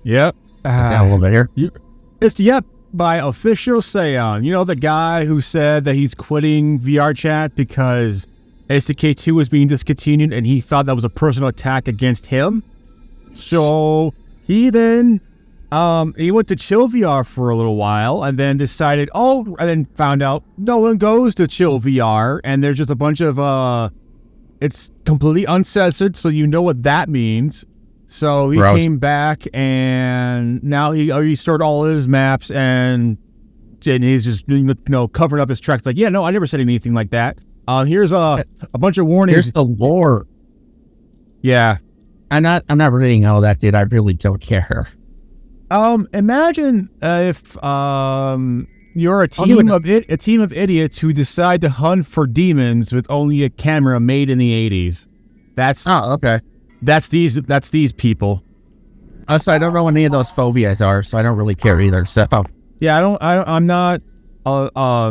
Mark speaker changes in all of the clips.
Speaker 1: Yep.
Speaker 2: Down a little bit here.
Speaker 1: It's Yep by OfficialSayon. You know the guy who said that he's quitting VRCHAT because SDK2 was being discontinued and he thought that was a personal attack against him? So he then he went to Chill VR for a little while and then decided, and then found out no one goes to Chill VR and there's just a bunch of it's completely uncensored, so you know what that means. So he came back and now he restored all of his maps and he's just covering up his tracks like, yeah, no, I never said anything like that. Here's a bunch of warnings.
Speaker 2: Here's the lore.
Speaker 1: Yeah.
Speaker 2: I'm not reading all that, dude. I really don't care.
Speaker 1: Imagine if you're a team of idiots who decide to hunt for demons with only a camera made in the 80s.
Speaker 2: Okay.
Speaker 1: That's these people.
Speaker 2: So I don't know what any of those phobias are, so I don't really care either. So
Speaker 1: yeah, I'm not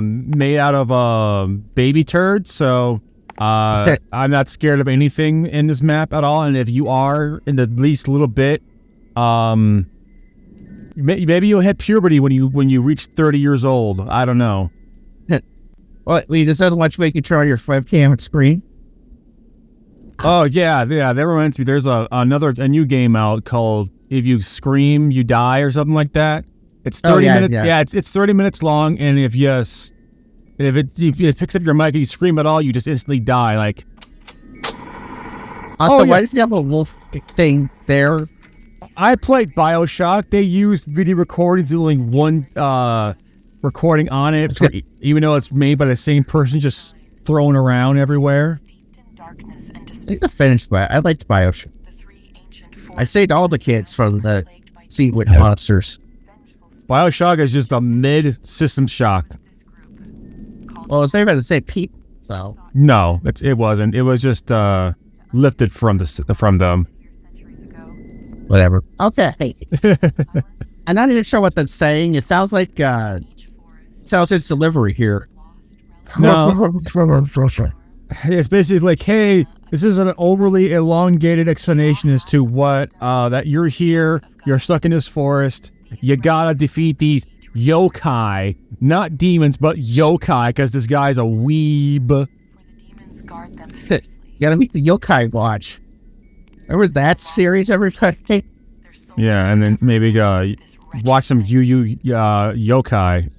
Speaker 1: made out of baby turds, so I'm not scared of anything in this map at all. And if you are in the least little bit, maybe you'll hit puberty when you reach 30 years old. I don't know.
Speaker 2: What? Does that let you control your webcam screen?
Speaker 1: Oh yeah. They were meant to. There's a new game out called If You Scream, You Die or something like that. It's 30 minutes. Yeah, it's 30 minutes long, and if it picks up your mic and you scream at all, you just instantly die. Like,
Speaker 2: why does it have a wolf thing there?
Speaker 1: I played BioShock. They used video recording, doing one recording on it, even though it's made by the same person, just thrown around everywhere.
Speaker 2: I think the finished, but I liked BioShock. I saved all the kids from the Seawood monsters.
Speaker 1: BioShock is just a mid-System Shock.
Speaker 2: Well, it's made by the same people, so
Speaker 1: no, it wasn't. It was just lifted from them.
Speaker 2: Whatever. Okay. I'm not even sure what that's saying. It sounds like it's delivery here.
Speaker 1: No. It's basically like, hey, this is an overly elongated explanation as to what that you're here, you're stuck in this forest, you gotta defeat these yokai, not demons, but yokai, because this guy's a weeb.
Speaker 2: You gotta meet the yokai watch. Remember that series, everybody?
Speaker 1: Yeah, and then maybe watch some yokai.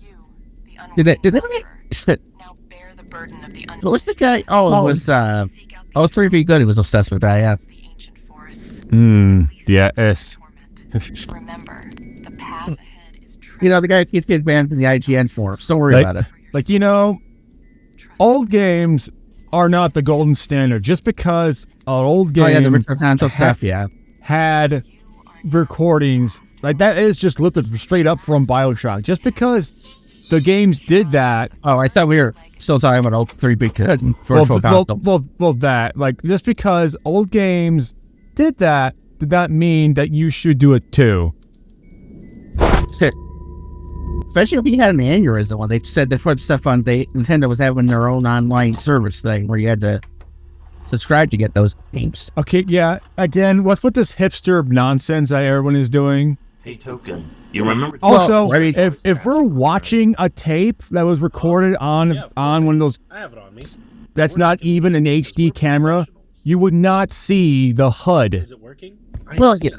Speaker 2: Did they? What was the guy? Oh, it was 3B Good. He was obsessed with that. Yeah.
Speaker 1: Yes.
Speaker 2: The guy keeps getting banned from the IGN forums. Don't worry about it.
Speaker 1: Like, old games are not the golden standard. Just because an old game had recordings, like that is just lifted straight up from BioShock. Just because the games did that.
Speaker 2: Oh, I thought we were still talking about 3B Good.
Speaker 1: Well, that. Like, just because old games did that, did not mean that you should do it too.
Speaker 2: Especially if you had an aneurysm when they said they put stuff on, Nintendo was having their own online service thing where you had to subscribe to get those games.
Speaker 1: Okay, yeah. Again, what's with this hipster nonsense that everyone is doing?
Speaker 3: Hey, Token, you remember?
Speaker 1: Also, if we're watching a tape that was recorded on one of those,
Speaker 4: I have it on me.
Speaker 1: That's not even an HD camera, you would not see the HUD.
Speaker 4: Is it working?
Speaker 2: Well, yeah.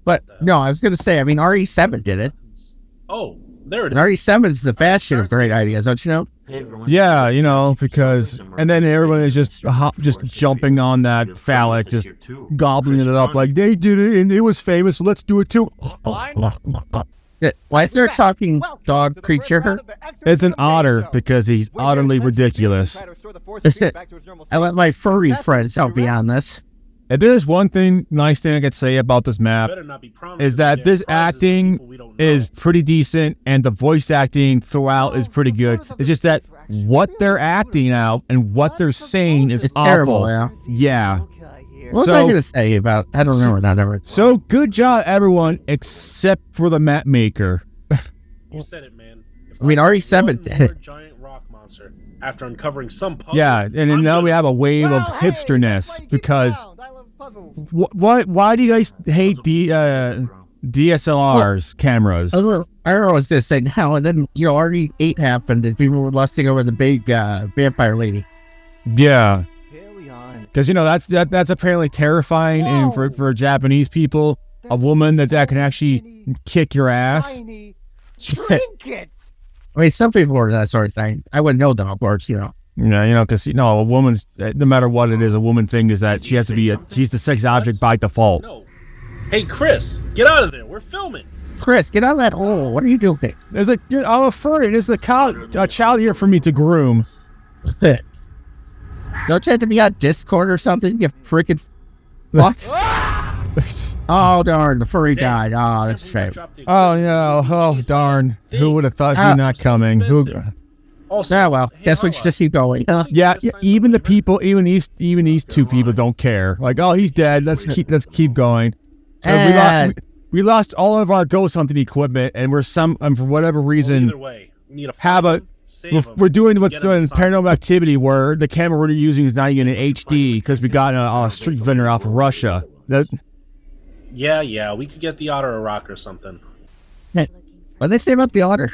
Speaker 2: But no, I was going to say, RE7 did it.
Speaker 4: Oh, there it is.
Speaker 2: RE7 is the bastion of great ideas, don't you know?
Speaker 1: Yeah, because, and then everyone is just jumping on that phallic, just gobbling it up like they did it and it was famous, so let's do it too.
Speaker 2: Why is there a talking dog creature?
Speaker 1: It's an otter because he's utterly ridiculous.
Speaker 2: I let my furry friends help me on this.
Speaker 1: If there's one nice thing I could say about this map, is that this acting is pretty decent and the voice acting throughout is pretty good. It's just that what they're acting out and what they're saying is awful.
Speaker 2: Terrible, yeah. What was I going to say about? I don't remember.
Speaker 1: So good job, everyone, except for the map maker.
Speaker 4: You said it, man.
Speaker 2: RE7 did it.
Speaker 4: Giant rock monster after uncovering some puzzle.
Speaker 1: Yeah, and then now we have a wave of hipsterness because why do you guys hate DSLRs, cameras.
Speaker 2: I don't know what I was going to say now, and then, RE8 happened, and people were lusting over the big vampire lady.
Speaker 1: Yeah. Because, that's apparently terrifying, and for Japanese people, a woman that can actually kick your ass.
Speaker 2: I mean, some people are that sort of thing. I wouldn't know them, of course,
Speaker 1: Yeah, because, a woman's, no matter what it is, a woman thing is that she has to be, she's the sex object by default.
Speaker 4: No. Hey, Chris, get out of there. We're filming.
Speaker 2: Chris, get out of that hole. What are you doing?
Speaker 1: There's I'm a furry. There's a child here for me to groom.
Speaker 2: Don't you have to be on Discord or something? You freaking what? Oh, darn. The furry died. Oh, that's a shame.
Speaker 1: Oh, no. Oh, darn. Who would have thought she's not coming? Who?
Speaker 2: Also, well, guess we should just keep going.
Speaker 1: Yeah, even the people, even these two people don't care. Like, oh, he's dead. Let's keep going. We lost all of our ghost hunting equipment, and for whatever reason, we're doing what's doing Paranormal Activity, where the camera we're using is not even in HD because we got a street vendor off of Russia.
Speaker 4: Yeah, we could get the otter a rock or something.
Speaker 2: What did they say about the otter?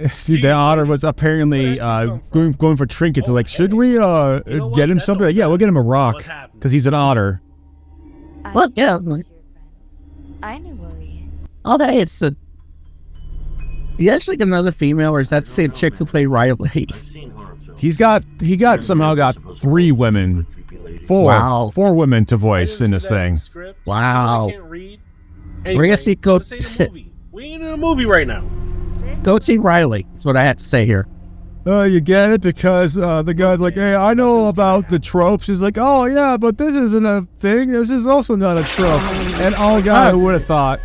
Speaker 1: See, the otter was apparently going for trinkets. Like, should we get him something? Yeah, we'll get him a rock because he's an otter.
Speaker 2: What? Yeah.
Speaker 5: I know where he is.
Speaker 2: Oh, hey, it's the. He actually got another female, or is that the same chick who played Riley?
Speaker 1: He somehow got 3 women. 4 women to voice in this thing.
Speaker 2: Wow.
Speaker 4: We're
Speaker 2: gonna see Goat.
Speaker 4: We ain't in a movie right now.
Speaker 2: Go see Riley. That's what I had to say here.
Speaker 1: You get it? Because the guy's like, hey, I know about the tropes. He's like, oh, yeah, but this isn't a thing. This is also not a trope. And oh, God, who would have thought?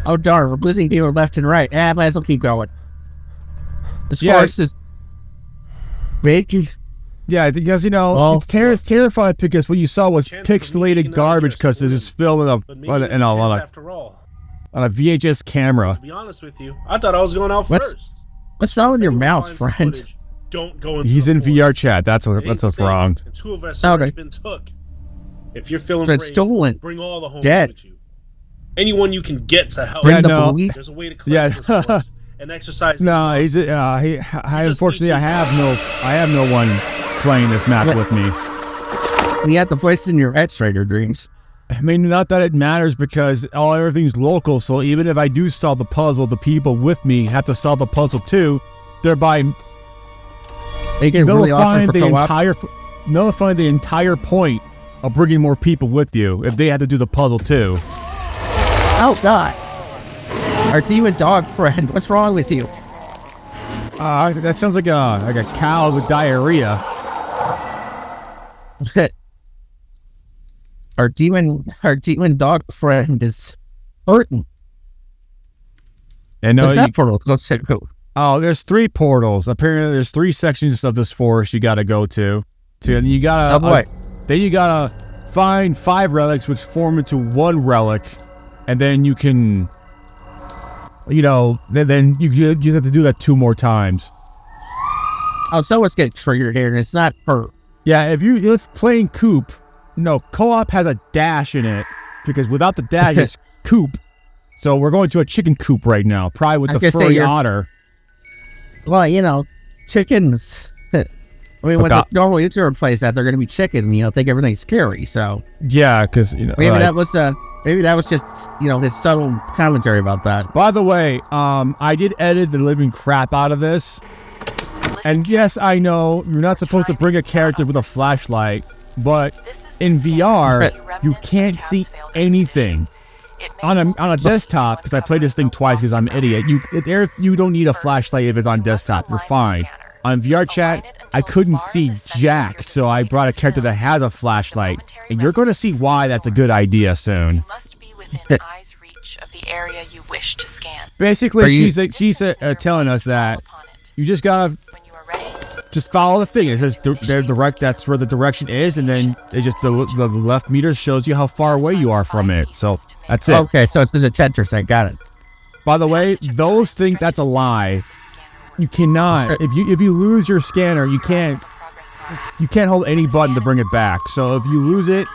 Speaker 2: Oh, darn. We're losing people left and right. Might as well keep going. This forest is big.
Speaker 1: Yeah, because, it's terrifying because what you saw was pixelated garbage because it is filmed on a VHS camera.
Speaker 4: To be honest with you, I thought I was going out first.
Speaker 2: What's wrong with your mouse, friend?
Speaker 4: Don't go into
Speaker 1: He's in VRCHAT. That's what's wrong.
Speaker 4: And 2 of us have been took. If you're feeling brave,
Speaker 2: stolen,
Speaker 4: bring all the homies
Speaker 2: dead.
Speaker 4: with you. Anyone you can get to help.
Speaker 2: Bring the police.
Speaker 4: There's a way to cleanse this forest and exercise.
Speaker 1: No, unfortunately I have no one playing this map with me.
Speaker 2: You have the voice in your X-Raider dreams.
Speaker 1: I mean, not that it matters because everything's local, so even if I do solve the puzzle, the people with me have to solve the puzzle too, thereby nullifying the entire point of bringing more people with you if they had to do the puzzle too.
Speaker 2: Oh, God. Our demon dog friend, what's wrong with you?
Speaker 1: That sounds like a cow with diarrhea.
Speaker 2: Our demon dog friend is hurting.
Speaker 1: And
Speaker 2: what's that portal? Let's check who.
Speaker 1: Oh, there's 3 portals. Apparently, there's 3 sections of this forest you got to go to. And you gotta. Then you gotta find 5 relics, which form into 1 relic, and then you can. Then you have to do that 2 more times.
Speaker 2: Oh, someone's getting triggered here, and it's not her.
Speaker 1: Yeah, if playing Coop. No, co-op has a dash in it because without the dash, it's coop. So we're going to a chicken coop right now, probably with the furry otter.
Speaker 2: Well, chickens. I mean, when the normal YouTuber plays that, they're going to be chicken. Think everything's scary. So
Speaker 1: yeah, because
Speaker 2: maybe that was just his subtle commentary about that.
Speaker 1: By the way, I did edit the living crap out of this, and yes, I know you're not supposed to bring a character with a flashlight, but in VR, you can't see anything. On a desktop, because I played this thing twice because I'm an idiot, you don't need a flashlight if it's on desktop. You're fine. On VRChat, I couldn't see jack, so I brought a character that has a flashlight. And you're going to see why that's a good idea soon. Basically, she's telling us that you just gotta just follow the thing. It says direct. That's where the direction is, and then the left meter shows you how far away you are from it. So that's it.
Speaker 2: Okay, so it's the detector thing. Got it.
Speaker 1: By the way, those think that's a lie. You cannot. If you lose your scanner, you can't hold any button to bring it back. So if you lose it,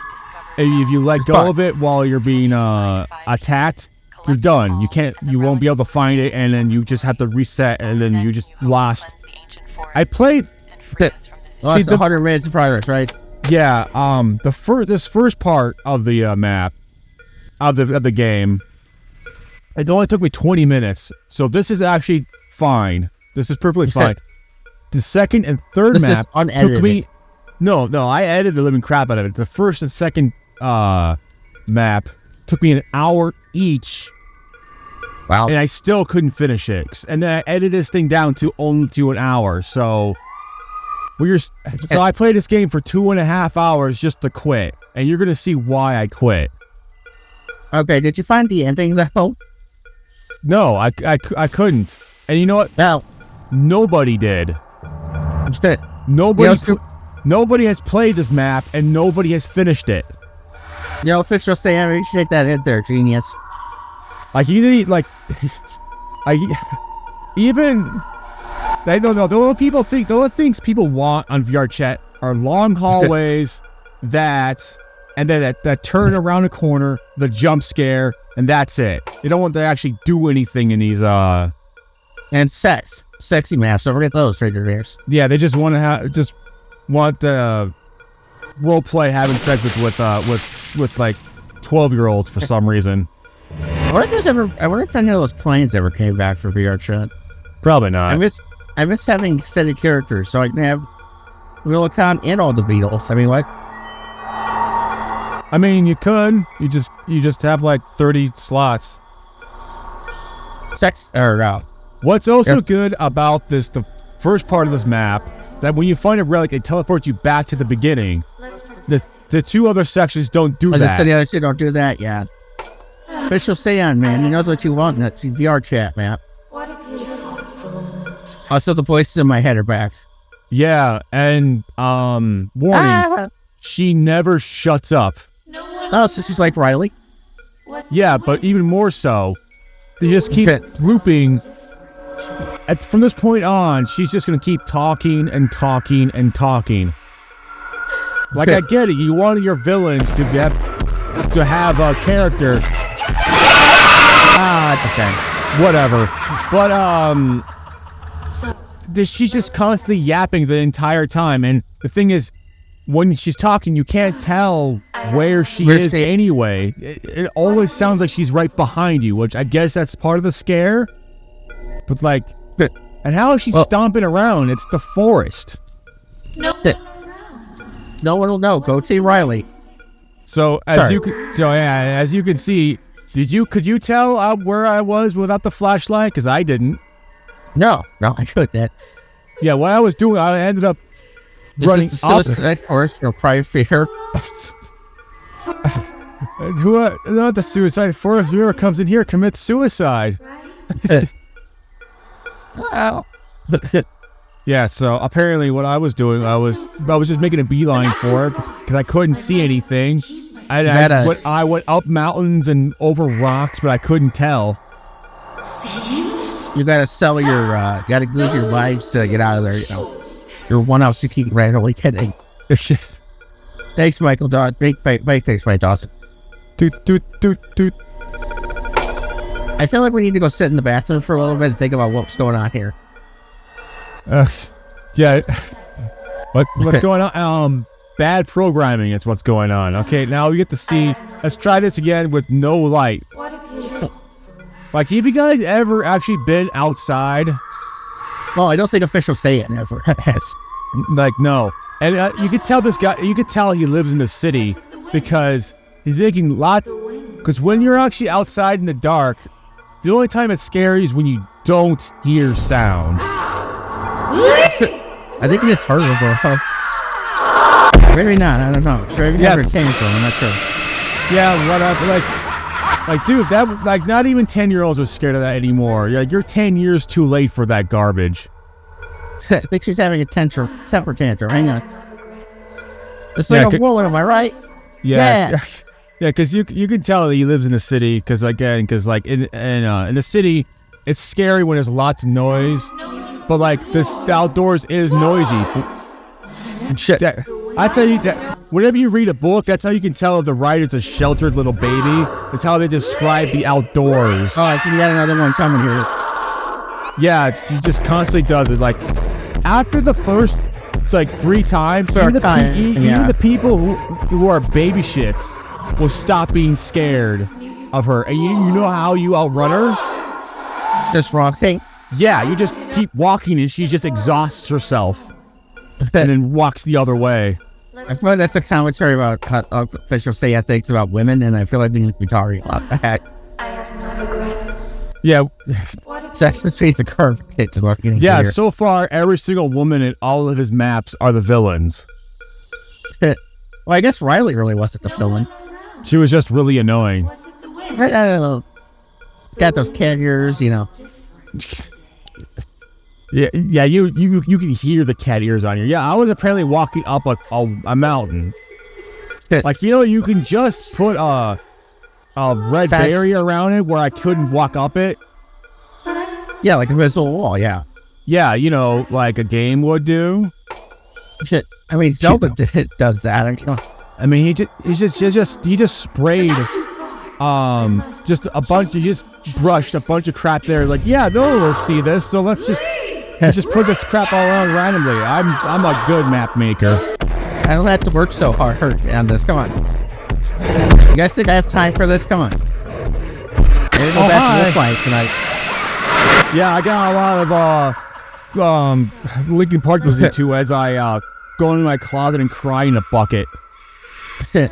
Speaker 1: if you let go of it while you're being attacked, you're done. You won't be able to find it, and then you just have to reset, and then you just lost. I played.
Speaker 2: Lost 100 minutes of progress, right?
Speaker 1: Yeah. This first part of the map of the game, it only took me 20 minutes, so this is actually fine. This is perfectly fine. The second and third map took me. No, I edited the living crap out of it. The first and second map took me an hour each.
Speaker 2: Wow.
Speaker 1: And I still couldn't finish it. And then I edited this thing down to only to an hour. So I played this game for 2.5 hours just to quit. And you're gonna see why I quit. Okay,
Speaker 2: did you find the ending though?
Speaker 1: No, I couldn't. And you know what?
Speaker 2: No.
Speaker 1: Nobody did. Nobody has played this map, and nobody has finished it.
Speaker 2: OfficialSayon, you should take that hit there, genius.
Speaker 1: Like, you didn't, like, even, I don't know, the only things people want on VRChat are long hallways, and then that turn around a corner, the jump scare, and that's it. They don't want to actually do anything in these,
Speaker 2: and sexy maps, don't forget those, Trader Bears.
Speaker 1: Yeah, they just want to want role play having sex with like 12-year-olds for some reason.
Speaker 2: I wonder if any of those clients ever came back for VRChat.
Speaker 1: Probably not.
Speaker 2: I miss having extended characters, so I can have Will Account and all the Beatles. I mean, what?
Speaker 1: I mean, you could. You just have like 30 slots. What's also good about the first part of this map, that when you find a relic, it teleports you back to the beginning. The two other sections don't do that.
Speaker 2: The other two don't do that, yeah. OfficialSayon, man, he knows what you want in that VRChat map.
Speaker 5: What a beautiful.
Speaker 2: Also, the voices in my head are back.
Speaker 1: Yeah, and warning, she never shuts up.
Speaker 2: Oh, so she's like Riley?
Speaker 1: Yeah, but even more so, they just keep looping. From this point on, she's just going to keep talking and talking and talking. Like, I get it. You wanted your villains to have a character.
Speaker 2: That's a shame.
Speaker 1: Whatever. But, she's just constantly yapping the entire time. And the thing is, when she's talking, you can't tell where she is anyway. It always sounds like she's right behind you, which I guess that's part of the scare. But, like, and how is she stomping around? It's the forest.
Speaker 2: No one will know. Go Team Riley.
Speaker 1: So as you can see, could you tell where I was without the flashlight? Because I didn't.
Speaker 2: No, I couldn't.
Speaker 1: Yeah, what I was doing, I ended up running up.
Speaker 2: Forest, private fear.
Speaker 1: Not the suicide forest. Whoever comes in here commits suicide.
Speaker 2: Wow.
Speaker 1: Yeah, so apparently what I was doing, I was just making a beeline for it because I couldn't see anything. I went up mountains and over rocks, but I couldn't tell.
Speaker 2: You gotta sell you gotta lose your lives to get out of there, You're one else to keep randomly kidding.
Speaker 1: It's just...
Speaker 2: Thanks, Michael Dawson. Big thanks, Mike Dawson.
Speaker 1: Toot.
Speaker 2: I feel like we need to go sit in the bathroom for a little bit and think about what's going on here.
Speaker 1: Yeah. What's going on? Bad programming is what's going on. Okay, now we get to see. Let's try this again with no light.
Speaker 5: What a beautiful.
Speaker 1: Like, have you guys ever actually been outside?
Speaker 2: Well, I don't think OfficialSayon ever has.
Speaker 1: Like, no. And you could tell this guy. You could tell he lives in the city because he's making lots. Because when you're actually outside in the dark, the only time it's scary is when you don't hear sounds.
Speaker 2: I think it is heard before. Maybe not. I don't know. Maybe never came from. I'm not sure.
Speaker 1: Yeah, whatever. Like, dude, that was like not even 10-year-olds are scared of that anymore. You're 10 years too late for that garbage.
Speaker 2: I think she's having a temper tantrum. Hang on. It's like a woman, am I right?
Speaker 1: Yeah. Yeah, because you can tell that he lives in the city. Because like in the city, it's scary when there's lots of noise. But like the outdoors is noisy.
Speaker 2: Shit.
Speaker 1: I tell you that whenever you read a book, that's how you can tell if the writer's a sheltered little baby. It's how they describe the outdoors.
Speaker 2: Oh, I think you got another one coming here.
Speaker 1: Yeah, she just constantly does it. Like, after the first, like, 3 times, even the people who are baby shits will stop being scared of her. And you know how you outrun her?
Speaker 2: Just walking?
Speaker 1: Yeah, you just keep walking and she just exhausts herself and then walks the other way.
Speaker 2: I feel like that's a commentary about what Official Sayon thinks about women, and I feel like we need to be talking about that.
Speaker 5: I have no regrets.
Speaker 1: Yeah.
Speaker 2: That's the face of curve.
Speaker 1: Yeah, so far, every single woman in all of his maps are the villains.
Speaker 2: Well, I guess Riley really wasn't the villain.
Speaker 1: She was just really annoying.
Speaker 5: Was it the wind?
Speaker 2: I don't know. Got those cat ears, you know.
Speaker 1: Yeah, you can hear the cat ears on you. Yeah, I was apparently walking up a mountain. Like, you know, you can just put a red barrier around it where I couldn't walk up it.
Speaker 2: Yeah, like a visual wall, yeah.
Speaker 1: Yeah, you know, like a game would do.
Speaker 2: Shit. I mean, Zelda does that.
Speaker 1: I mean, he just sprayed just a bunch. He just brushed a bunch of crap there. Like, yeah, no one will see this, so let's just put this crap all around randomly. I'm a good map maker.
Speaker 2: I don't have to work so hard on this. Come on. You guys think I have time for this? Come on. Maybe go back to the fight tonight.
Speaker 1: Yeah, I got a lot of Linkin Park to listen to as I go into my closet and cry in a bucket.
Speaker 2: There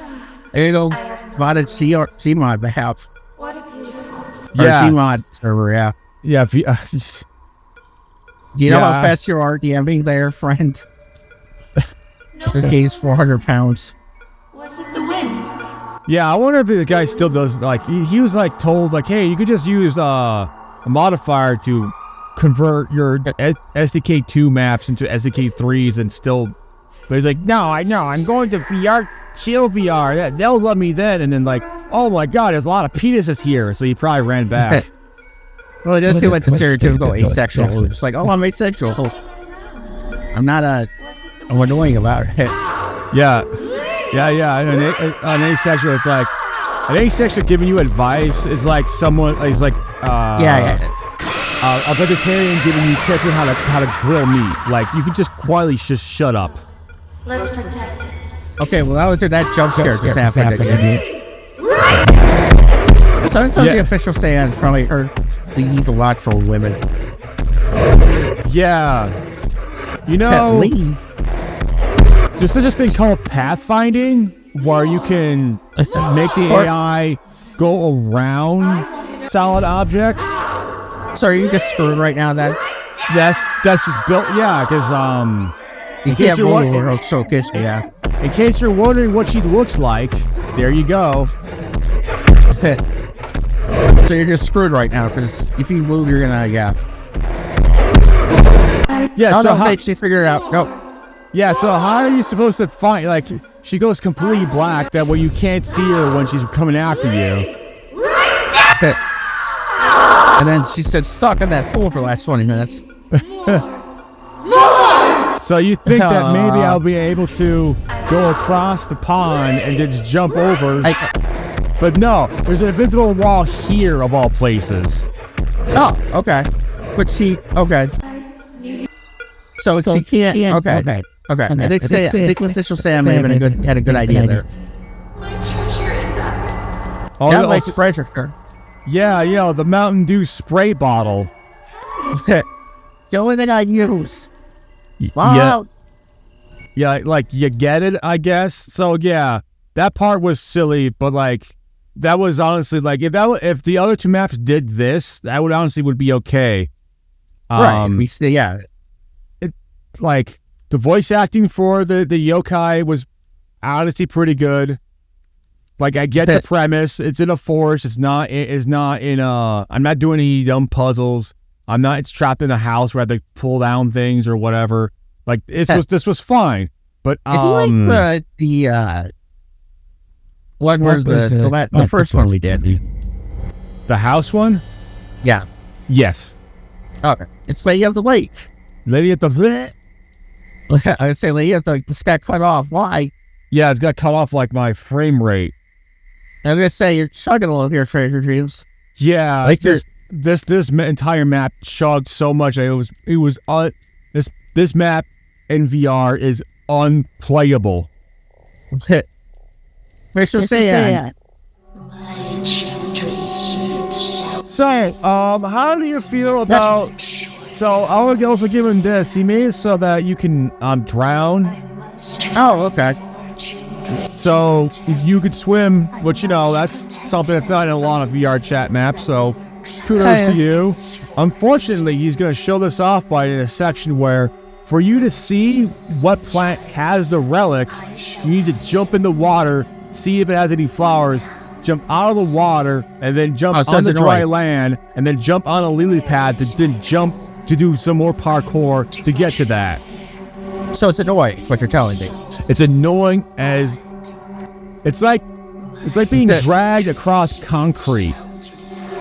Speaker 2: you go. Modded Gmod behalf.
Speaker 5: What a beautiful.
Speaker 2: Or Gmod server, yeah.
Speaker 1: Yeah.
Speaker 2: Do you know how fast you are DMing there, friend? This game's 400 pounds.
Speaker 5: Was it the wind?
Speaker 1: Yeah, I wonder if the guy still does, like, he was, like, told, like, hey, you could just use a modifier to convert your SDK2 maps into SDK3s and still, but he's like, no, I know, I'm going to VR, chill VR, they'll love me then, and then, like, oh my god, there's a lot of penises here, so he probably ran back.
Speaker 2: Well, it does seem like the stereotypical asexual. It's like, oh, I'm asexual. I'm not I'm annoying about it.
Speaker 1: Yeah. An asexual, it's like, an asexual giving you advice is like someone is like, a vegetarian giving you tips on how to grill meat. Like, you could just quietly just shut up.
Speaker 5: Let's protect it.
Speaker 2: Okay, well, that jump scare just happened again. So it sounds the official Sayon has probably heard the evil lot for women.
Speaker 1: Yeah. You know, there's such a thing called pathfinding, where you can make the AI go around solid objects.
Speaker 2: So are you just screwed right now then?
Speaker 1: That's just built, yeah, because
Speaker 2: you can't move or else she'll kiss you, yeah.
Speaker 1: In case you're wondering what she looks like, there you go.
Speaker 2: So you're just screwed right now, because if you move, you're gonna, yeah.
Speaker 1: Yeah, so how,
Speaker 2: she figured it out. Go.
Speaker 1: Yeah, so how are you supposed to find, like, she goes completely black, that way you can't see her when she's coming after you.
Speaker 2: And then she said, stuck in that pool for the last 20 minutes.
Speaker 1: So you think that maybe I'll be able to go across the pond and just jump over. But no, there's an invisible wall here of all places.
Speaker 2: Oh, okay. But okay. So she can't, okay. I think Official Sam may have had a good idea there.
Speaker 5: My treasure in that.
Speaker 1: Oh,
Speaker 2: that makes treasure.
Speaker 1: Yeah, you know, the Mountain Dew spray bottle.
Speaker 2: The only thing I use.
Speaker 1: Wow. Yeah, like, you get it, I guess. So, yeah, that part was silly, but, like, that was honestly, like, if the other 2 maps did this, that would honestly would be okay.
Speaker 2: Right, we say, yeah.
Speaker 1: Like, the voice acting for the yokai was honestly pretty good. Like, I get the premise. It's in a forest. It's not in a... I'm not doing any dumb puzzles. It's trapped in a house where I have to pull down things or whatever. Like, this was fine. But,
Speaker 2: if you like the one where the first one we did.
Speaker 1: The house one?
Speaker 2: Yeah.
Speaker 1: Yes.
Speaker 2: Okay. It's Lady of the Lake.
Speaker 1: Lady at the...
Speaker 2: I would say, like, you have to, this got cut off. Why?
Speaker 1: Yeah, it's got cut off like my frame rate.
Speaker 2: I'm gonna say you're chugging a little here, Fraser Dreams.
Speaker 1: Yeah,
Speaker 2: Like
Speaker 1: this entire map chugged so much. This map in VR is unplayable.
Speaker 2: OfficialSayon.
Speaker 5: My children sleep so.
Speaker 1: So, how do you feel about? So I would also give him this. He made it so that you can drown.
Speaker 2: Oh, okay.
Speaker 1: So you could swim, which, you know, that's something that's not in a lot of VR chat maps, so kudos to you. Unfortunately, he's going to show this off by in a section where for you to see what plant has the relic, you need to jump in the water, see if it has any flowers, jump out of the water, and then jump on the dry land, and then jump on a lily pad to then jump to do some more parkour to get to that.
Speaker 2: So it's annoying, is what you're telling me.
Speaker 1: It's annoying as it's like being dragged across concrete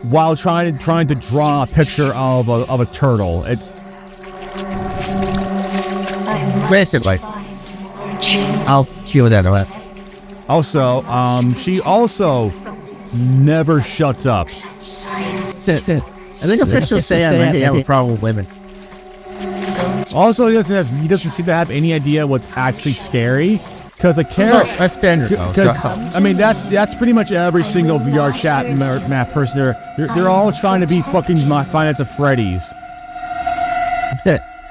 Speaker 1: while trying to draw a picture of a turtle. It's
Speaker 2: basically. I'll deal with that.
Speaker 1: Also, she also never shuts up.
Speaker 2: I think OfficialSayon might have a problem with women.
Speaker 1: Also, he doesn't seem to have any idea what's actually scary. Because a character,
Speaker 2: that's standard.
Speaker 1: Because I mean, that's pretty much every single VR chat map person. They're all trying to be fucking my Finance of Freddy's.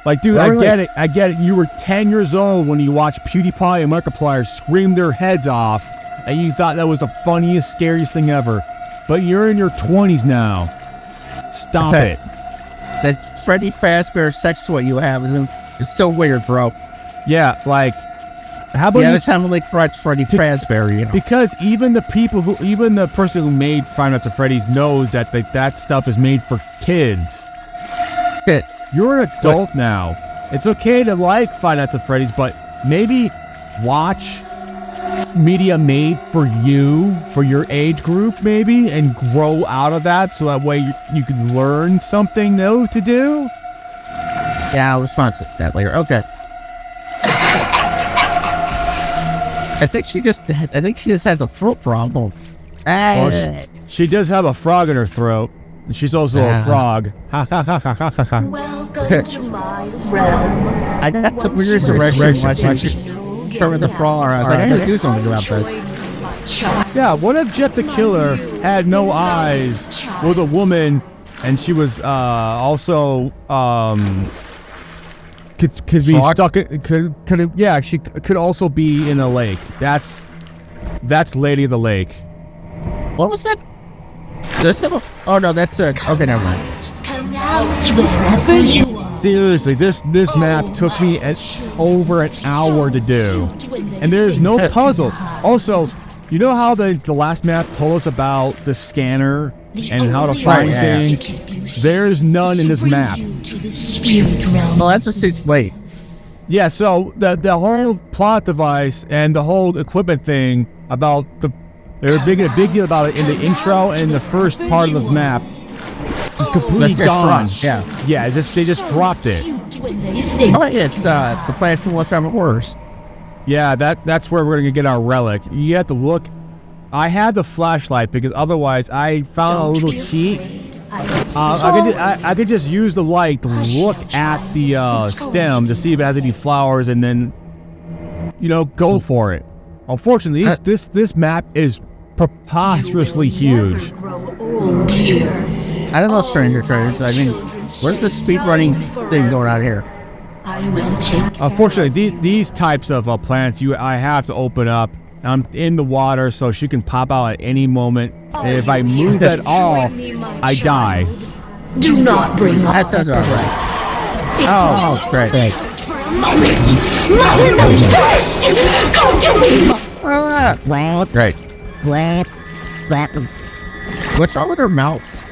Speaker 1: Like, dude, I get it. You were 10 years old when you watched PewDiePie and Markiplier scream their heads off, and you thought that was the funniest, scariest thing ever. But you're in your 20s now. Stop it.
Speaker 2: That Freddy Fazbear sex toy you have is so weird, bro.
Speaker 1: Yeah, like, how about
Speaker 2: that's how like correct Freddy Fazbear, you know?
Speaker 1: Because even the person who made Five Nights at Freddy's knows that that stuff is made for kids. You're an adult now. It's okay to like Five Nights at Freddy's, but maybe watch media made for you, for your age group, maybe, and grow out of that so that way you can learn something new to do.
Speaker 2: Yeah, I'll respond to that later. Okay. I think she just has a throat problem.
Speaker 1: Well, she does have a frog in her throat. And she's also a frog. Ha ha ha ha ha ha ha.
Speaker 5: Welcome to my realm.
Speaker 2: I got the weirdest erection watching Kermit the Frog. I was like, I gotta do something about this.
Speaker 1: Yeah, what if Jet the Killer had no eyes, was a woman, and she was also could be stuck in, she could also be in a lake. That's Lady of the Lake.
Speaker 2: What was that? Oh no, that's okay, never mind.
Speaker 5: Come out to wherever you are.
Speaker 1: Seriously, this map took me over an hour to do, and there's no puzzle. Also, you know how the last map told us about the scanner and how to find things? There's none in this map.
Speaker 2: Well, that's just it's late.
Speaker 1: Yeah, so the whole plot device and the whole equipment thing about they were making a big deal about it in the intro and the first part of this map. Just completely gone. Yeah, they just dropped it.
Speaker 2: Oh, it's the plan for what's ever worse.
Speaker 1: Yeah, that's where we're gonna get our relic. You have to look. I had the flashlight because otherwise I found a little cheat. I could just use the light to look at the stem to see if it has any flowers, and then go for it. Unfortunately, this map is preposterously huge.
Speaker 2: I don't know, Stranger Trades. I mean, where's the speedrunning thing going on here?
Speaker 1: Unfortunately, these types of plants, I have to open up. I'm in the water, so she can pop out at any moment. And if I move at all, I die.
Speaker 5: Do not bring up.
Speaker 2: That sounds alright. Oh, great.
Speaker 5: Mother knows best. Come to me.
Speaker 2: Great. What's wrong with her mouth?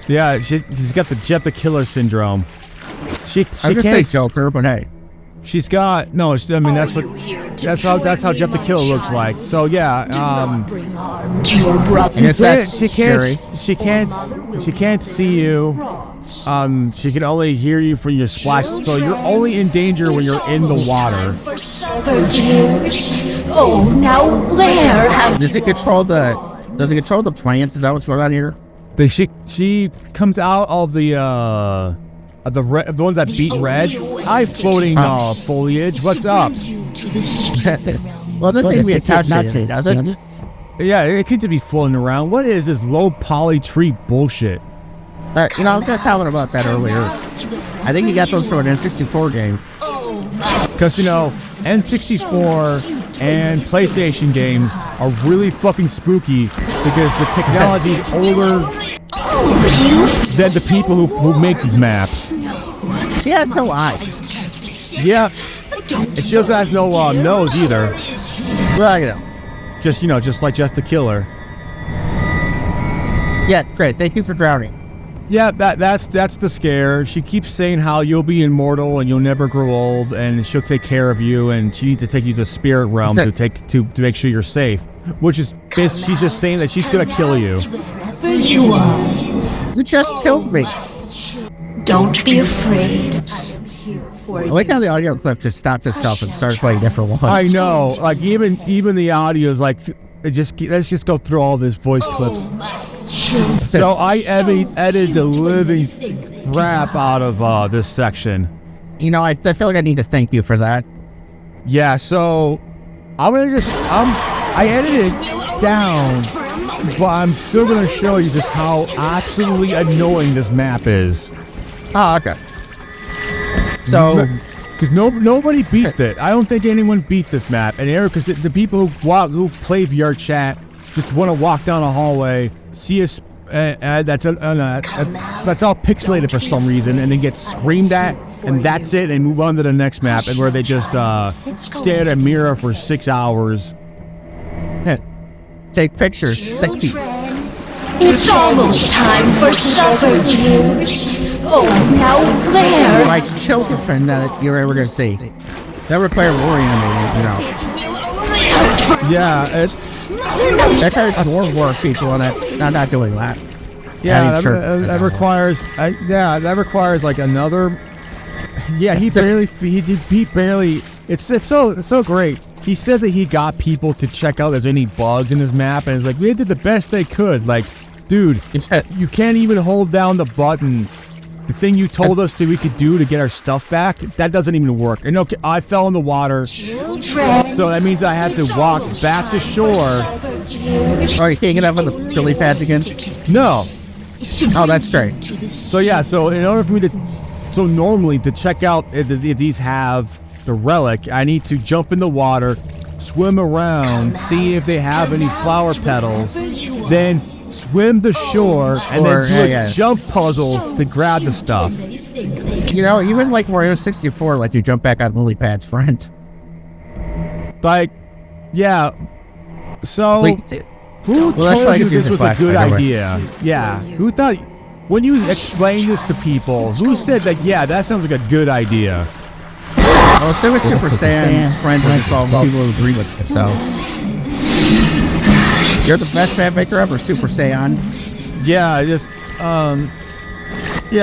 Speaker 1: Yeah, she's got the Jet the Killer syndrome. She
Speaker 2: I could say Joker, but hey,
Speaker 1: she's got no. I mean that's how Jet the Killer looks like. So yeah, she can't see you. she can only hear you from your splash, so you're only in danger when you're in the water.
Speaker 5: Oh, now where have
Speaker 2: Does it control the plants? Is that what's going on here?
Speaker 1: She comes out of the ones that beat red. Hi, floating foliage. What's up?
Speaker 2: Well, it doesn't seem to be attached to it, does it?
Speaker 1: Yeah, it could just be floating around. What is this low poly tree bullshit?
Speaker 2: I was going to comment about that earlier. I think you got those for an N64 game.
Speaker 1: Because, N64 and PlayStation games are really fucking spooky because the technology is older than the people who make these maps.
Speaker 2: She has no eyes.
Speaker 1: Yeah. And she also has no nose either.
Speaker 2: Well,
Speaker 1: Just the killer.
Speaker 2: Yeah, great. Thank you for drowning.
Speaker 1: Yeah, that's the scare. She keeps saying how you'll be immortal and you'll never grow old, and she'll take care of you, and she needs to take you to the spirit realm to make sure you're safe. Which is she's just saying that she's gonna kill you.
Speaker 5: you are?
Speaker 2: You just killed me.
Speaker 5: Don't be afraid.
Speaker 2: I like how the audio clip just stopped itself and started playing different ones.
Speaker 1: I know, like even the audio is like, let's just go through all these voice clips. So I edited the living crap out of this section.
Speaker 2: I feel like I need to thank you for that.
Speaker 1: Yeah, so I edited it down, but I'm still gonna show you just how absolutely annoying this map is.
Speaker 2: Oh, okay. So,
Speaker 1: because nobody beat it. I don't think anyone beat this map. And because the people who play VRCHAT just want to walk down a hallway, see us, that's all pixelated for some reason, and then get screamed at, and that's it, and move on to the next map, and where they just stare at a mirror for 6 hours.
Speaker 2: take pictures, sexy.
Speaker 5: It's almost time for supper, dears. Oh, now where?
Speaker 2: Like children that you're ever gonna see. That require worrying me,
Speaker 1: Yeah,
Speaker 2: That requires more work, people, and I'm not doing that.
Speaker 1: yeah, that requires like another. Yeah, he barely. It's so great. He says that he got people to check out if there's any bugs in his map, and it's like they did the best they could. Like, dude, you can't even hold down the button. The thing you told us that we could do to get our stuff back, that doesn't even work. And okay, I fell in the water, so that means I have to walk back to shore.
Speaker 2: Oh, you can't get up on the lily pads again?
Speaker 1: No.
Speaker 2: Oh, that's great.
Speaker 1: So yeah, so in order for me to, normally to check out if these have the relic, I need to jump in the water, swim around, see if they have any flower petals, then swim the shore, and then do a jump puzzle to grab the stuff.
Speaker 2: Even like Mario 64, like you jump back on lily pads front.
Speaker 1: Like, yeah. So, who told you this was a good idea? Yeah, who thought, when you explain this to people, who said that, yeah, that sounds like a good idea?
Speaker 2: Well, so is Super Saiyan's friends and it's all people who agree with it, so. You're the best map maker ever, Super Saiyan.
Speaker 1: Yeah,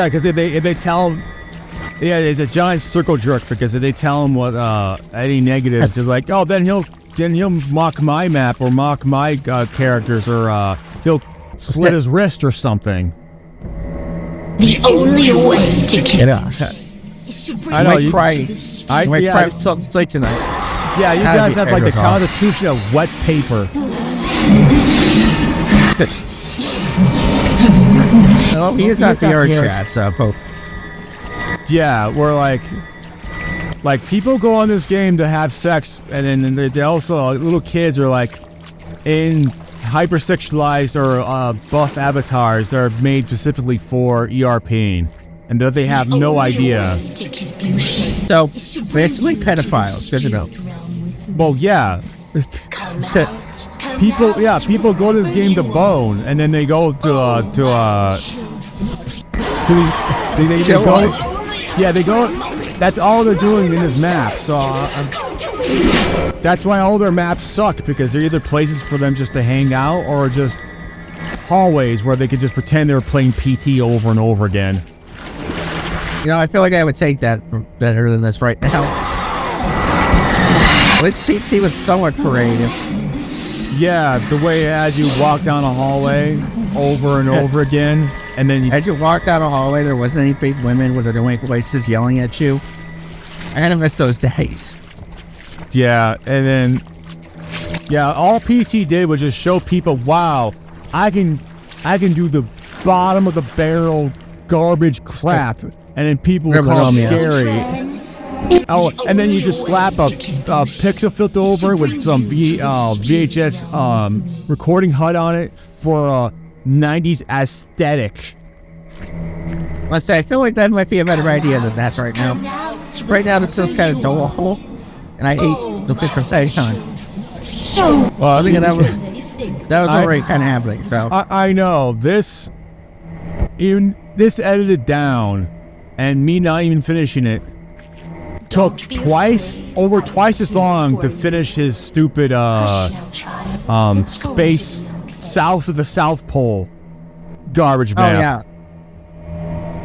Speaker 1: because if they tell him, yeah, it's a giant circle jerk, because if they tell him what any negatives, it's like, oh, then he'll mock my map or mock my characters, or he'll slit his wrist or something.
Speaker 5: The only way to kill is to bring
Speaker 1: I know,
Speaker 2: you might cry late tonight.
Speaker 1: Yeah, you guys have like the constitution of wet paper.
Speaker 2: Oh, he is not VRCHAT, so.
Speaker 1: Yeah, we're like people go on this game to have sex, and then they also, little kids are like in hypersexualized or buff avatars that are made specifically for ERPing, and that they have no idea.
Speaker 2: So basically pedophiles. Good to know.
Speaker 1: Well, yeah. People go to this game to bone, and then they go they go. That's all they're doing in this map. So that's why all their maps suck, because they're either places for them just to hang out, or just hallways where they could just pretend they were playing PT over and over again.
Speaker 2: I feel like I would take that better than this right now. This PT was somewhat creative.
Speaker 1: Yeah, the way it had you walk down a hallway over and over again, and then
Speaker 2: as you walk down a hallway, there wasn't any big women with their annoying voices yelling at you. I kind of miss those days.
Speaker 1: Yeah, and then all PT did was just show people, wow, I can do the bottom of the barrel garbage crap, and then people will call it scary. Oh, and then you just slap a pixel filter over it with some VHS recording HUD on it for a 90s aesthetic.
Speaker 2: Let's say I feel like that might be a better idea than that right now. Right now, this feels kind of dull, and I hate the OfficialSayon. Well, I think that was already kind of happening. So
Speaker 1: I know this edited down, and me not even finishing it took over twice as long to finish his stupid space south of the South Pole garbage map.
Speaker 2: Oh yeah,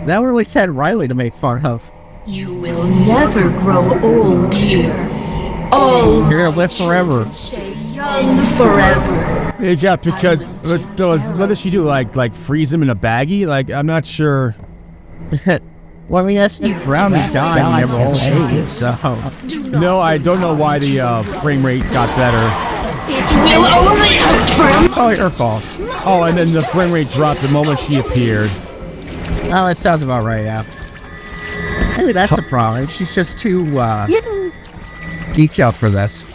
Speaker 2: that really said Riley to make fun of.
Speaker 5: You will never grow old here. Oh,
Speaker 2: you're gonna live forever.
Speaker 5: Stay young forever.
Speaker 1: Yeah, because what does she do? Like freeze him in a baggie? Like, I'm not sure.
Speaker 2: Well, I mean, that's drown and die never old age, so.
Speaker 1: No, I don't know why the frame rate got better.
Speaker 5: It will only hurt for
Speaker 2: It's probably her fault.
Speaker 1: Oh, and then the frame rate dropped the moment she appeared.
Speaker 2: Oh, that sounds about right, yeah. Maybe that's the problem. She's just too geeked out for this.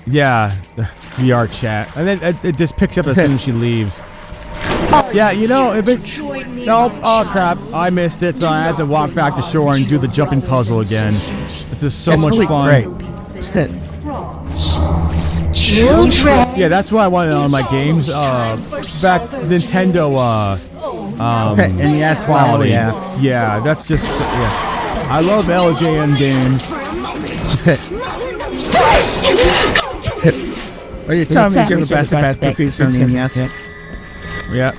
Speaker 1: Yeah, VRCHAT. And then it just picks up as soon as she leaves. Yeah, oh crap, I missed it, so I had to walk back to shore and do the jumping puzzle again. This is so much
Speaker 2: really
Speaker 1: fun.
Speaker 2: Great.
Speaker 5: children.
Speaker 1: Yeah, that's what I wanted on my games. Back Nintendo
Speaker 2: NES
Speaker 1: quality.
Speaker 2: yeah.
Speaker 1: Yeah, that's just I love LJN games.
Speaker 2: Well, you're telling me you're the best at the feature on the NES.
Speaker 1: Yeah.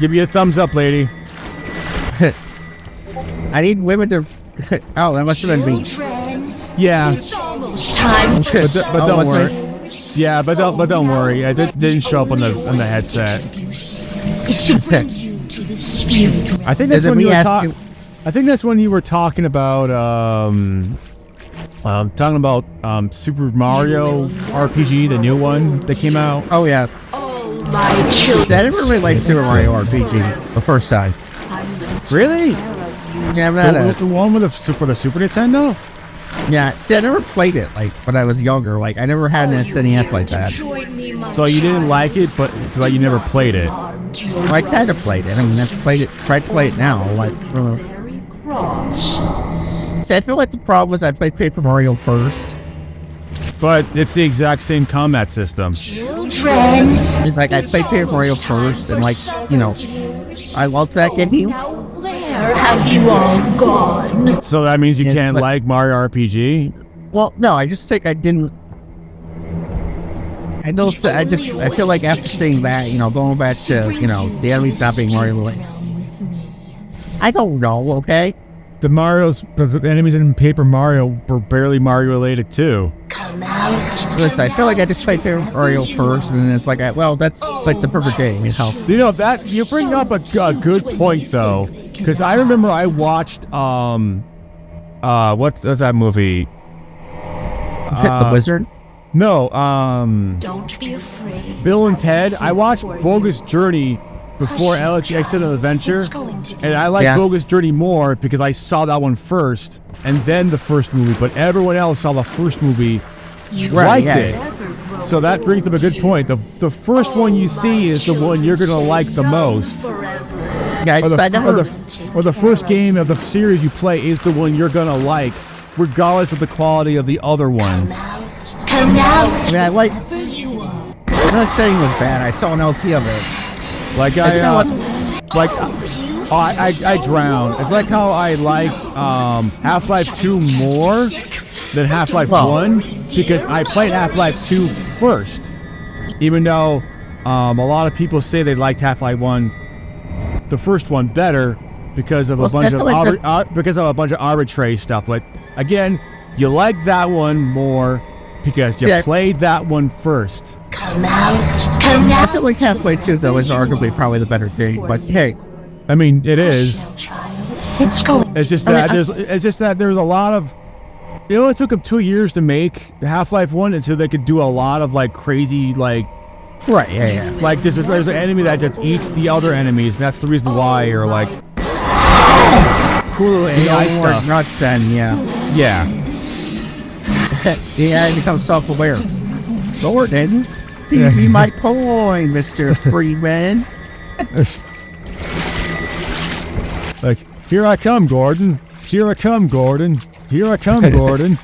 Speaker 1: Give you a thumbs up, lady.
Speaker 2: I need women to. Oh, that must have been me.
Speaker 1: Yeah.
Speaker 5: It's almost time.
Speaker 1: But don't worry.
Speaker 2: Me?
Speaker 1: Yeah, but don't worry. It didn't show up on the headset.
Speaker 5: Is to bring you to the spirit.
Speaker 1: I think that's when you were talking. I think that's when you were talking about Super Mario RPG, the new one that came out.
Speaker 2: Oh yeah.
Speaker 5: Oh my children.
Speaker 2: I didn't really like Super Mario RPG the first time.
Speaker 1: Really?
Speaker 2: Yeah,
Speaker 1: The one with for the Super Nintendo?
Speaker 2: Yeah, see, I never played it, like, when I was younger. Like, I never had an SNES like that.
Speaker 1: So you didn't like it, but you never played it?
Speaker 2: Well, I kind of played it. I mean, I've tried to play it now. Like, see, I feel like the problem was I played Paper Mario first.
Speaker 1: But it's the exact same combat system.
Speaker 5: Children.
Speaker 2: It's like, I played Paper Mario first, and, like, I loved that game.
Speaker 5: Where have you all gone?
Speaker 1: So that means you can't like Mario RPG?
Speaker 2: Well, no, I just think I didn't. I feel like after seeing that, going back to, the enemies not being Mario related. I don't know, okay?
Speaker 1: The enemies in Paper Mario were barely Mario related too.
Speaker 5: Come out.
Speaker 2: Listen, I feel like I just played Paper Mario first, and then it's like, that's like the perfect game,
Speaker 1: That you bring up a good point though, because I remember I watched what's that movie?
Speaker 2: The Wizard?
Speaker 1: No,
Speaker 5: Don't be afraid.
Speaker 1: Bill and Ted. I watched Bogus Journey before Accidental Adventure, and I like Bogus Journey more because I saw that one first, and then the first movie. But everyone else saw the first movie, liked it. So that brings up a good point. The first one you see is the one you're gonna like the most.
Speaker 2: Yeah,
Speaker 1: or the first game of the series you play is the one you're gonna like, regardless of the quality of the other ones.
Speaker 5: Come out.
Speaker 2: I mean, I'm not saying it was bad. I saw an LP of it.
Speaker 1: Like I drowned. It's like how I liked Half-Life 2 more than Half-Life 1 because I played Half-Life 2 first. Even though a lot of people say they liked Half-Life 1, the first one, better, because of a bunch of arbitrary stuff. Like again, you like that one more because you played that one first.
Speaker 5: Come out.
Speaker 2: I feel like Halfway 2 though is arguably probably the better game, but hey,
Speaker 1: I mean it is.
Speaker 5: It's going.
Speaker 1: It's just that there's a lot of. It only took them 2 years to make Half-Life 1, and so they could do a lot of like crazy like.
Speaker 2: Right, yeah.
Speaker 1: Like there's an enemy that just eats the other enemies, and that's the reason why you're like cool AI stuff.
Speaker 2: Nuts then, yeah.
Speaker 1: Yeah.
Speaker 2: The AI becomes self-aware. Gordon, feed me my coin, Mr. Freeman.
Speaker 1: Like, here I come, Gordon. Here I come, Gordon. Here I come, Gordon.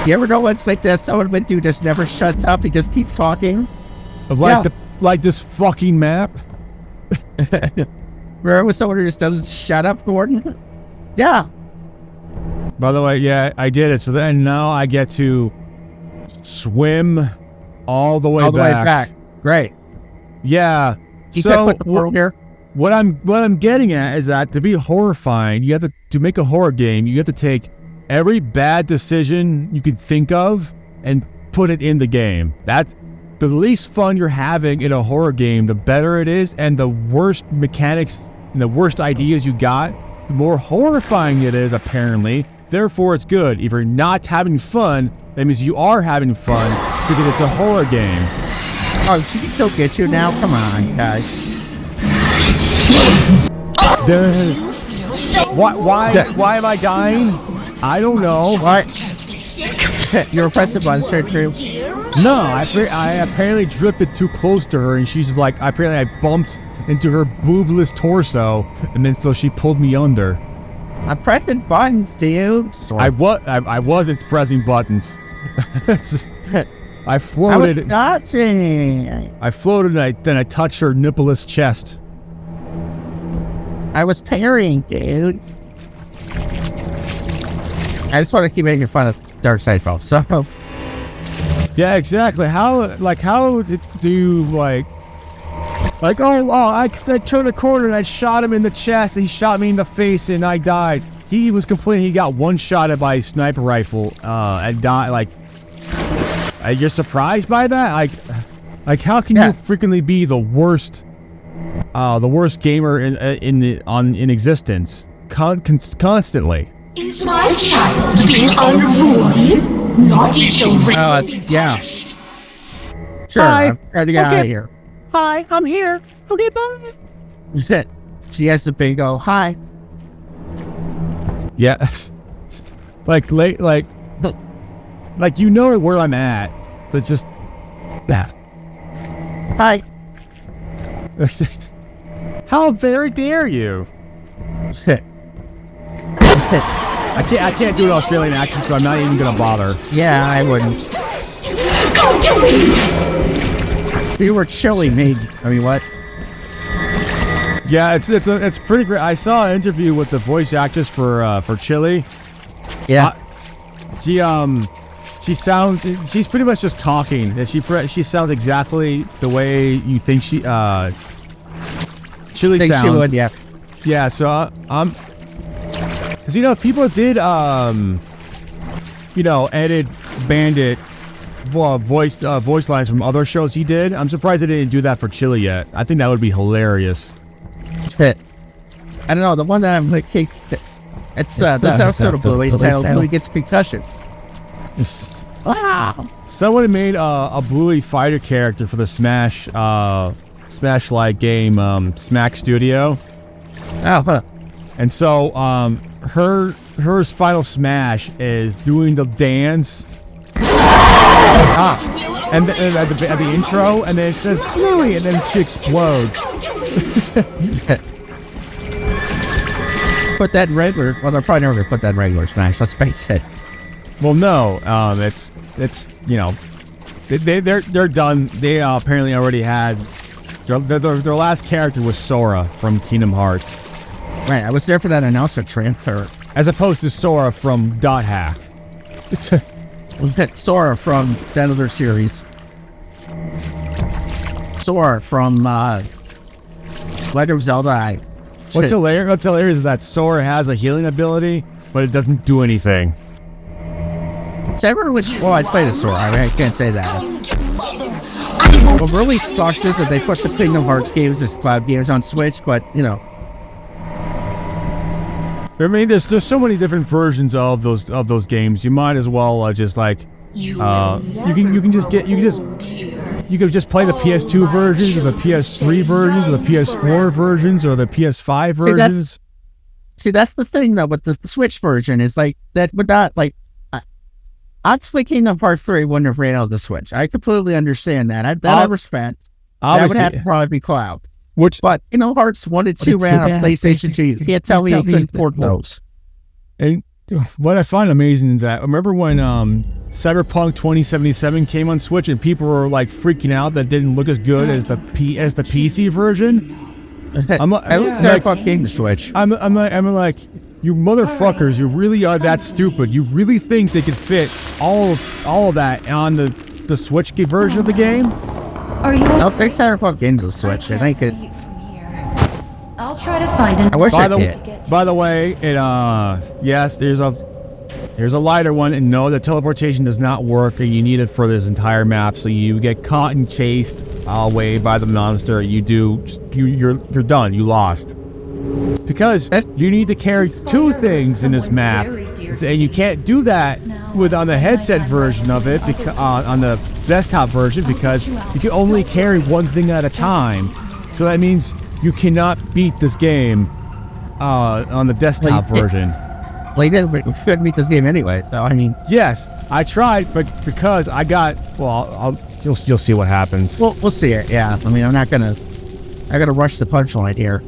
Speaker 2: You ever know what's like that? Someone with you just never shuts up. He just keeps talking.
Speaker 1: Like this fucking map.
Speaker 2: Remember when someone who just doesn't shut up, Gordon? Yeah.
Speaker 1: By the way, yeah, I did it. So then now I get to swim all the way back.
Speaker 2: Great.
Speaker 1: Yeah.
Speaker 2: So put the portal here.
Speaker 1: What I'm getting at is that to be horrifying, you have to make a horror game. You have to take every bad decision you could think of and put it in the game. That's the least fun you're having in a horror game, the better it is, and the worst mechanics and the worst ideas you got, the more horrifying it is, apparently. Therefore, it's good. If you're not having fun, that means you are having fun because it's a horror game.
Speaker 2: Oh, she can still get you now? Come on, guys.
Speaker 1: Why am I dying? I don't know.
Speaker 2: What? You're pressing buttons, sir, troops.
Speaker 1: No, I apparently drifted too close to her, and she's just like, apparently I bumped into her boobless torso, and then so she pulled me under.
Speaker 2: I'm pressing buttons, dude.
Speaker 1: I wasn't pressing buttons. It's just, I floated.
Speaker 2: I was touching.
Speaker 1: I floated, and then I touched her nippleless chest.
Speaker 2: I was tearing, dude. I just want to keep making fun of Dark Side folks. So,
Speaker 1: yeah, exactly. How do you like? I turned a corner and I shot him in the chest. And he shot me in the face and I died. He was complaining he got one-shotted by a sniper rifle and died. Like, are you surprised by that? Like how can you frequently be the worst gamer in existence constantly?
Speaker 5: Is my child being unruly? Naughty children.
Speaker 2: Yeah. Sure, I'm trying to get out of here.
Speaker 1: Hi, I'm here. Okay, bye.
Speaker 2: She has the bingo. Hi.
Speaker 1: Yeah. like you know where I'm at. So just that.
Speaker 2: Hi.
Speaker 1: How very dare you? I can't do an Australian accent, so I'm not even gonna bother.
Speaker 2: Yeah, I wouldn't.
Speaker 5: Go to me.
Speaker 2: If you were chilly, maybe. I mean, what?
Speaker 1: Yeah, it's pretty great. I saw an interview with the voice actress for Chili.
Speaker 2: Yeah.
Speaker 1: She's pretty much just talking, and she sounds exactly the way you think Chili sounds.
Speaker 2: She would, yeah.
Speaker 1: Yeah, so because people did edit Bandit voice lines from other shows he did. I'm surprised they didn't do that for Chili yet. I think that would be hilarious.
Speaker 2: I don't know, the one that I'm like, it's this episode of Bluey sounds Bluey gets concussion. Wow.
Speaker 1: Someone made a Bluey fighter character for the Smash-like game, Smack Studio.
Speaker 2: Oh, huh.
Speaker 1: And so, her final smash is doing the dance. And at the intro, and then it says Bluey, and then she explodes.
Speaker 2: Put that in regular. Well, they're probably never gonna put that in regular Smash. Let's face it.
Speaker 1: Well, no. It's they're done. They apparently already had their last character was Sora from Kingdom Hearts.
Speaker 2: Right, I was there for that announcement trailer.
Speaker 1: As opposed to Sora from Dot Hack.
Speaker 2: Sora from that other series. Sora from Legend of Zelda.
Speaker 1: What's hilarious is that Sora has a healing ability, but it doesn't do anything.
Speaker 2: Well, I played the Sora. I mean, I can't say that. What really sucks is that they put the Kingdom Hearts games as cloud games on Switch, but, you know.
Speaker 1: I mean, there's so many different versions of those games. You might as well just like you can just play the PS2 versions or the PS3 versions or the PS4 versions or the PS5 versions.
Speaker 2: See, that's the thing though with the Switch version is like that would not like. Honestly, Kingdom Hearts 3 wouldn't have ran out of the Switch. I completely understand that. I respect. That would have to probably be cloud. But Kingdom Hearts 1 and 2 ran on PlayStation 2. You can't tell me you couldn't port those.
Speaker 1: And what I find amazing is that remember when Cyberpunk 2077 came on Switch and people were like freaking out that it didn't look as good as the PC version.
Speaker 2: I looked Cyberpunk came to Switch.
Speaker 1: I'm like, you motherfuckers, you really are that stupid. You really think they could fit all of that on the Switch version of the game?
Speaker 5: Are you?
Speaker 2: I don't think Cyberpunk came to the Switch. I think it.
Speaker 5: I'll try to find an.
Speaker 2: I wish I did.
Speaker 1: By the way, yes, there's a lighter one, and no, the teleportation does not work, and you need it for this entire map. So you get caught and chased away by the monster. You're done. You lost. Because you need to carry two things in this map, and you can't do that on the headset version of it, because on the desktop version, because you can only carry one thing at a time. So that means you cannot beat this game on the desktop version.
Speaker 2: Well, you couldn't beat this game anyway, so I mean...
Speaker 1: Yes, I tried, but because I got... Well, you'll see what happens.
Speaker 2: We'll see it, yeah. I mean, I gotta rush the punchline here.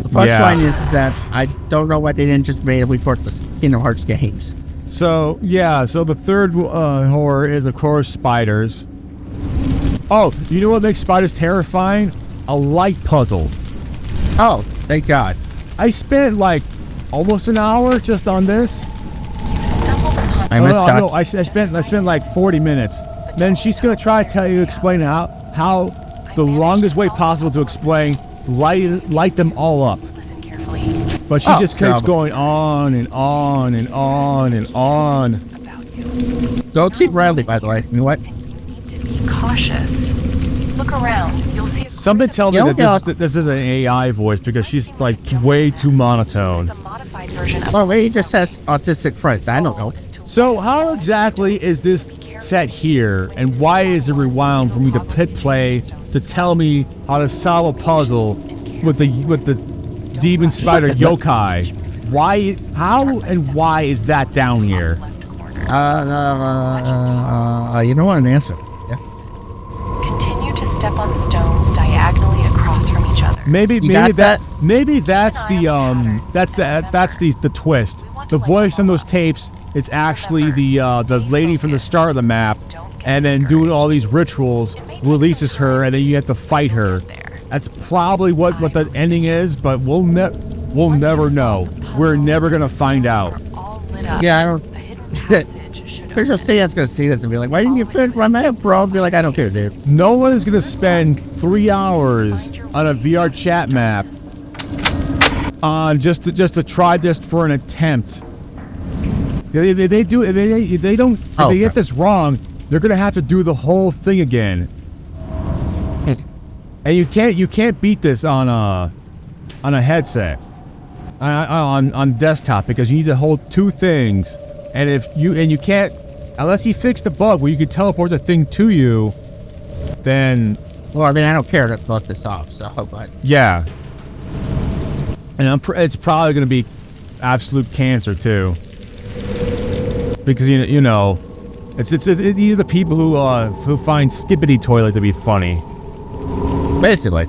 Speaker 2: The punchline is that I don't know why they didn't just immediately port the Kingdom Hearts games.
Speaker 1: So the third horror is, of course, spiders. Oh, you know what makes spiders terrifying? A light puzzle.
Speaker 2: Oh, thank God.
Speaker 1: I spent like almost an hour just on this. I spent like 40 minutes. Then she's gonna try to explain how the longest way possible to explain light them all up.
Speaker 6: Listen carefully.
Speaker 1: But she just keeps going on and on and on and on.
Speaker 2: Don't see Bradley, by the way. You know what?
Speaker 6: You need to be cautious. Look around. You'll see.
Speaker 1: Something tells me that this is an AI voice because she's like way too monotone.
Speaker 6: It's a modified version of.
Speaker 2: Well, maybe he just has autistic friends. I don't know.
Speaker 1: So how exactly is this set here, and why is it rewound for me to hit play to tell me how to solve a puzzle with the demon spider yokai? Why? How and why is that down here?
Speaker 2: You don't want an answer. Yeah.
Speaker 6: Continue to step on stones diagonally across from each other.
Speaker 1: Maybe that's the twist. The voice on those tapes is actually the lady from the start of the map, and then doing all these rituals releases her, and then you have to fight her. That's probably what the ending is, but we'll never know. We're never gonna find out.
Speaker 2: Yeah, I don't. OfficialSayon's gonna see this and be like, "Why didn't you finish my map, bro?" I'll be like, "I don't care, dude."
Speaker 1: No one is gonna spend 3 hours on a VRCHAT map just to try this for an attempt. If they get this wrong, they're gonna have to do the whole thing again. And you can't beat this on a headset, on desktop, because you need to hold two things. And you can't, unless you fix the bug where you can teleport the thing to you, then...
Speaker 2: Well, I mean, I don't care to fuck this off, so, but...
Speaker 1: Yeah. And it's probably going to be absolute cancer, too. Because, you know, these are the people who find Skippity Toilet to be funny.
Speaker 2: Basically.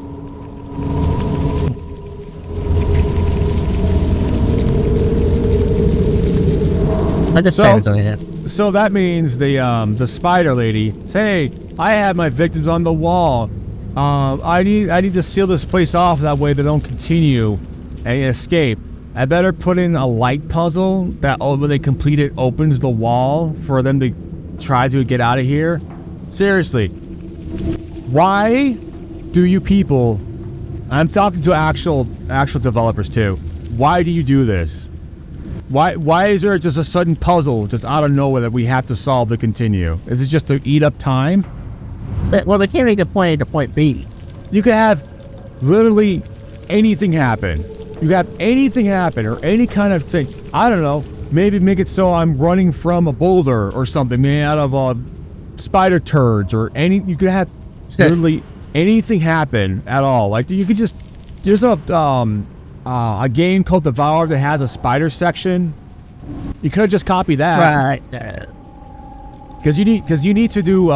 Speaker 1: So that means the spider lady say, "Hey, I have my victims on the wall. I need to seal this place off, that way they don't continue and escape. I better put in a light puzzle that when they complete it opens the wall for them to try to get out of here." Seriously, why do you people I'm talking to actual developers too. Why do you do this? Why is there just a sudden puzzle just out of nowhere that we have to solve to continue? Is it just to eat up time?
Speaker 2: Well, they can't get point A to point B.
Speaker 1: You could have literally anything happen. You have anything happen or any kind of thing. I don't know. Maybe make it so I'm running from a boulder or something made out of spider turds or any. You could have literally anything happen at all. Like you could just. There's a game called Devour that has a spider section. You could just copy that.
Speaker 2: Right.
Speaker 1: Because you need to do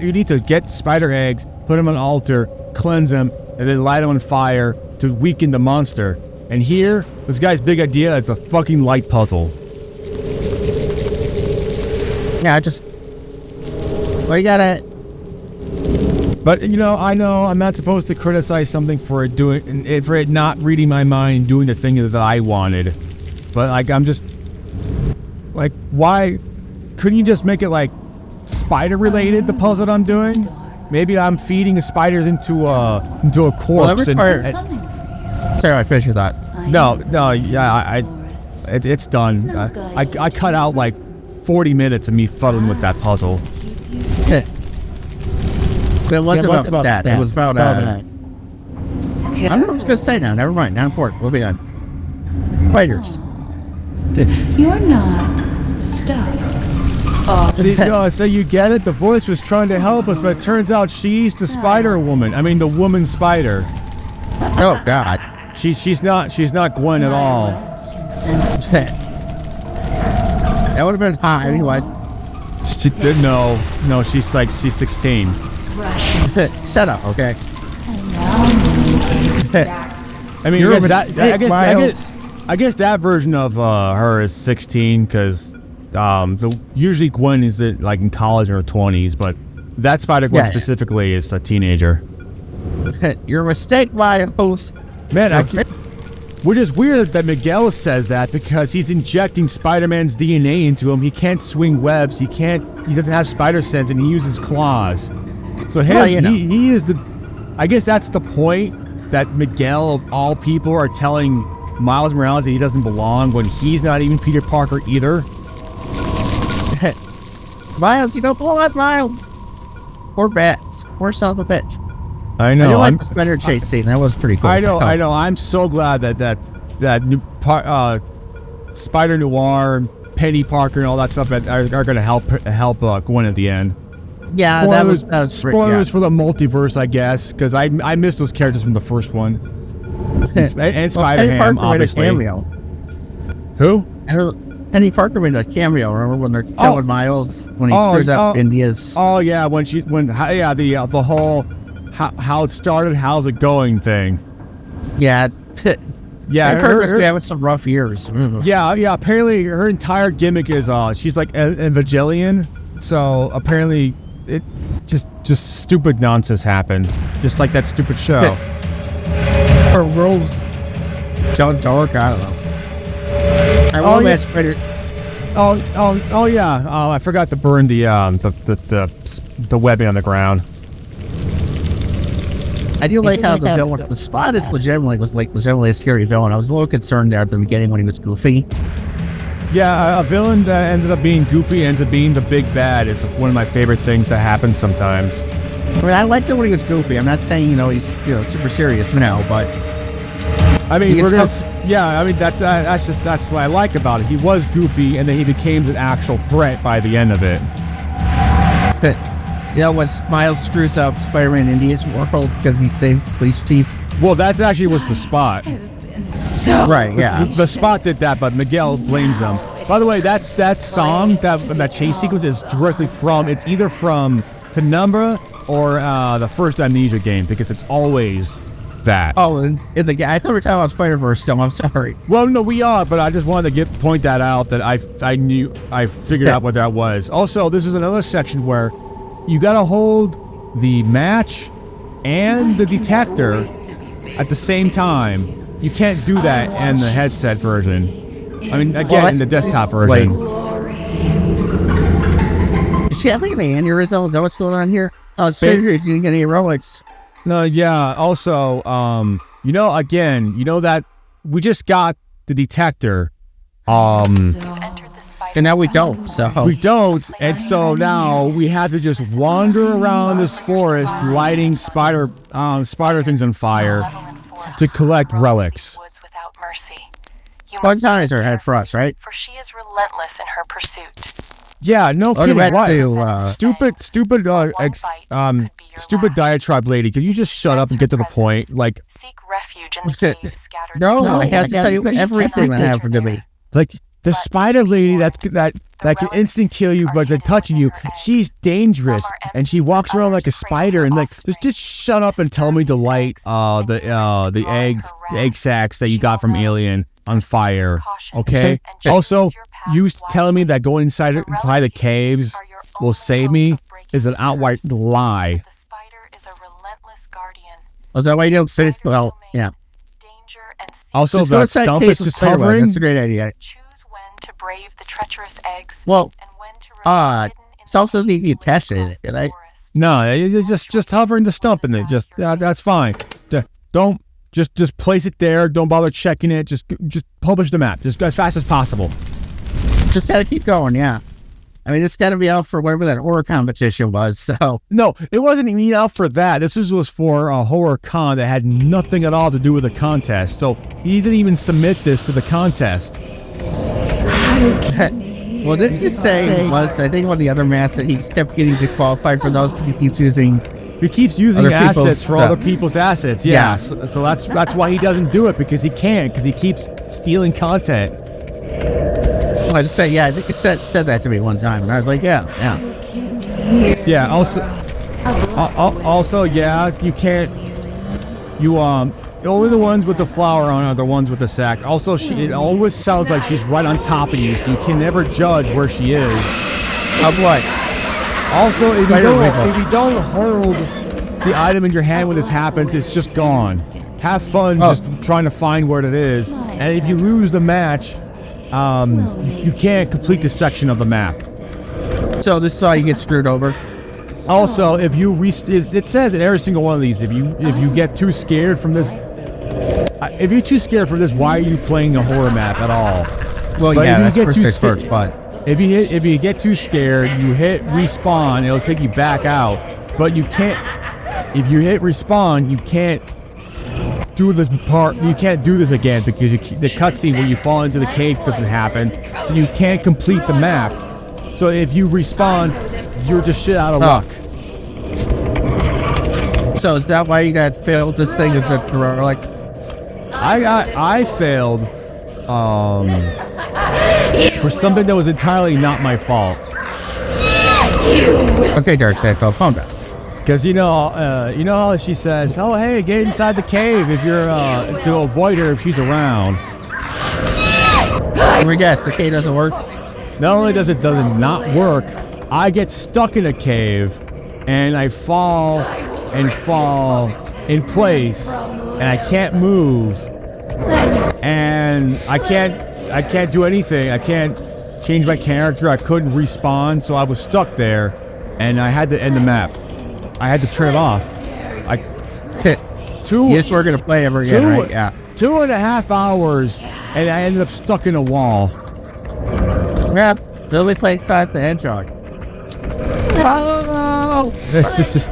Speaker 1: you need to get spider eggs, put them on an altar, cleanse them, and then light them on fire to weaken the monster. And here, this guy's big idea is a fucking light puzzle.
Speaker 2: Yeah, well, you gotta.
Speaker 1: But I know I'm not supposed to criticize something for it not reading my mind, doing the thing that I wanted. But like, I'm just like, why couldn't you just make it like spider related? The puzzle that I'm doing. Maybe I'm feeding spiders into a corpse.
Speaker 2: Sorry, I finished that.
Speaker 1: No, yeah, it's done. I cut out like 40 minutes of me fuddling with that puzzle.
Speaker 2: It wasn't about that. It was about I don't know what I was going to say now. Never mind. Not important. We'll be on. Spiders.
Speaker 5: You're not stuck.
Speaker 1: See, so you get it? The voice was trying to help us, but it turns out she's the spider woman. I mean, the woman spider.
Speaker 2: Oh God.
Speaker 1: She's not Gwen at all.
Speaker 2: That would have been hot anyway.
Speaker 1: She did no. She's 16.
Speaker 2: Shut up, okay?
Speaker 1: I mean, I guess that version of her is 16 because usually Gwen is like in college in her 20s, but that Spider-Gwen specifically is a teenager.
Speaker 2: You're a mistake, my host.
Speaker 1: Man, which is weird that Miguel says that because he's injecting Spider-Man's DNA into him. He can't swing webs. He doesn't have spider sense, and he uses claws. So he is the. I guess that's the point that Miguel of all people are telling Miles Morales that he doesn't belong when he's not even Peter Parker either.
Speaker 2: Miles, you don't belong, Miles. Poor bats. Poor son of a bitch.
Speaker 1: I know.
Speaker 2: I like the spider chase scene. That was pretty cool.
Speaker 1: I know. I'm so glad that Spider Noir, Penny Parker, and all that stuff are going to help Gwen at the end.
Speaker 2: Yeah,
Speaker 1: spoilers,
Speaker 2: that was
Speaker 1: spoilers for the multiverse, I guess, because I miss those characters from the first one. and Spider-Ham, obviously.
Speaker 2: Cameo.
Speaker 1: Who?
Speaker 2: Penny Parker made a cameo. Remember when they're telling Miles when he screws up India's?
Speaker 1: Oh yeah, the whole how it started, how's it going thing.
Speaker 2: Yeah.
Speaker 1: Yeah,
Speaker 2: Parker's having some rough years.
Speaker 1: Yeah. Apparently, her entire gimmick is she's like an Evangelion. So apparently, it just stupid nonsense happened, just like that stupid show.
Speaker 2: Her world's gone dark. I don't know. I love that spider.
Speaker 1: Oh yeah. I forgot to burn the webbing on the ground.
Speaker 2: I do like how the villain, the Spot was legitimately a scary villain. I was a little concerned there at the beginning when he was goofy.
Speaker 1: Yeah, a villain that ended up being goofy ends up being the big bad. It's one of my favorite things that happens sometimes.
Speaker 2: I mean, I liked it when he was goofy. I'm not saying he's super serious now, but
Speaker 1: I mean that's what I like about it. He was goofy, and then he became an actual threat by the end of it.
Speaker 2: When Miles screws up Spider-Man India's world because he saves the police chief.
Speaker 1: Well, that's actually was the Spot.
Speaker 2: Right, yeah.
Speaker 1: The Spot did that, but Miguel blames them. By the way, that song, that chase sequence is directly it's either from Penumbra or the first Amnesia game, because it's always that.
Speaker 2: Oh, in the game. I thought we were talking about Spider-Verse, so I'm sorry.
Speaker 1: Well, no, we are, but I just wanted to point that out, that I figured out what that was. Also, this is another section where you gotta hold the match and the detector at the same time. You can't do that in the headset version. I mean, again, in the desktop version.
Speaker 2: Is she having an aneurysm? Is that what's going on here? Oh, surgery. You didn't get any heroics.
Speaker 1: No, yeah. Also, You know, again, you know that we just got the detector.
Speaker 6: You've entered the spider
Speaker 2: And now we don't, so.
Speaker 1: We don't, and so now we have to just wander around this forest lighting spider things on fire to collect relics.
Speaker 6: Woods without mercy. You
Speaker 2: One
Speaker 6: must
Speaker 2: time is her head for us, right?
Speaker 6: for she is relentless in her pursuit.
Speaker 1: Yeah, no
Speaker 2: Go
Speaker 1: kidding.
Speaker 2: back
Speaker 1: What?
Speaker 2: to,
Speaker 1: Stupid diatribe lady. Can you just shut up and get to the point? Like,
Speaker 6: Seek refuge in the caves scattered
Speaker 2: No,
Speaker 6: throughout
Speaker 2: I have to
Speaker 6: the
Speaker 2: tell you
Speaker 6: desert.
Speaker 2: everything that happened to me.
Speaker 1: like the spider lady that can instant kill you by touching you. She's dangerous, and she walks around like a spider. And like, just shut up and tell me to light the egg sacs that you got from Alien on fire. Okay. Also, you telling me that going inside the caves will save me is an outright lie.
Speaker 6: The spider is a relentless guardian.
Speaker 2: Was that why you don't finish? Well, yeah.
Speaker 6: Danger and
Speaker 1: Also,
Speaker 2: Just go
Speaker 1: that
Speaker 2: inside
Speaker 1: stump
Speaker 2: caves
Speaker 1: is
Speaker 2: with
Speaker 1: just
Speaker 2: spider webs.
Speaker 1: hovering.
Speaker 2: That's a great idea.
Speaker 6: choose when to brave the treacherous eggs
Speaker 2: Well,
Speaker 6: and when to remain hidden in
Speaker 2: stumps
Speaker 6: the
Speaker 2: doesn't need to be
Speaker 6: bushes
Speaker 2: attached to
Speaker 6: across
Speaker 2: anything,
Speaker 6: the
Speaker 2: right?
Speaker 6: forest.
Speaker 1: No, it's just hovering the stump in it. Just that's fine. Don't just place it there. Don't bother checking it. Just publish the map. Just as fast as possible.
Speaker 2: Just gotta keep going, yeah. I mean, it's gotta be out for whatever that horror competition was, so.
Speaker 1: No, it wasn't even out for that. This was for a horror con that had nothing at all to do with the contest. So he didn't even submit this to the contest.
Speaker 2: Well, didn't you say was, I think one of the other maps that he kept getting disqualified for those, he keeps using.
Speaker 1: He keeps using
Speaker 2: Other people's
Speaker 1: assets for
Speaker 2: stuff.
Speaker 1: other people's assets. Yeah. So that's why he doesn't do it, because he can't, because he keeps stealing content.
Speaker 2: Well, I just say, yeah, I think you said that to me one time, and I was like, yeah.
Speaker 1: Yeah. Also, yeah, you can't. Only the ones with the flower on are the ones with the sack. Also, it always sounds like she's right on top of you, so you can never judge where she is.
Speaker 2: Of what?
Speaker 1: Also, if
Speaker 2: Right
Speaker 1: you
Speaker 2: over.
Speaker 1: don't hold the item in your hand when this happens, it's just gone. Have fun just trying to find where it is. And if you lose the match, you can't complete this section of the map.
Speaker 2: So this is how you get screwed over.
Speaker 1: Also, if you it says in every single one of these, if you get too scared from this, why are you playing a horror map at all?
Speaker 2: Well,
Speaker 1: But
Speaker 2: yeah,
Speaker 1: if you
Speaker 2: that's
Speaker 1: get too
Speaker 2: first, but.
Speaker 1: If you get too scared, you hit respawn, it'll take you back out. But you can't. If you hit respawn, you can't do this part. You can't do this again because the cutscene where you fall into the cave doesn't happen, so you can't complete the map. So if you respawn, you're just shit out of luck.
Speaker 2: So is that why you got failed this thing? Is it like?
Speaker 1: I failed for something that was entirely not my fault.
Speaker 2: Okay, Darkseid fell. Calm down.
Speaker 1: Because you know how she says, "Oh, hey, get inside the cave if you're to avoid her if she's around."
Speaker 2: Let me guess, the K doesn't work.
Speaker 1: Not only does it not work, I get stuck in a cave, and I fall in place, and I can't move, and I can't do anything. I can't change my character. I couldn't respawn, so I was stuck there, and I had to end the map. I had to turn it off.
Speaker 2: Yes, we're gonna play ever again, right? Yeah.
Speaker 1: 2.5 hours, and I ended up stuck in a wall.
Speaker 2: Yeah. Billy plays Sonic the Hedgehog. Oh!
Speaker 1: It's just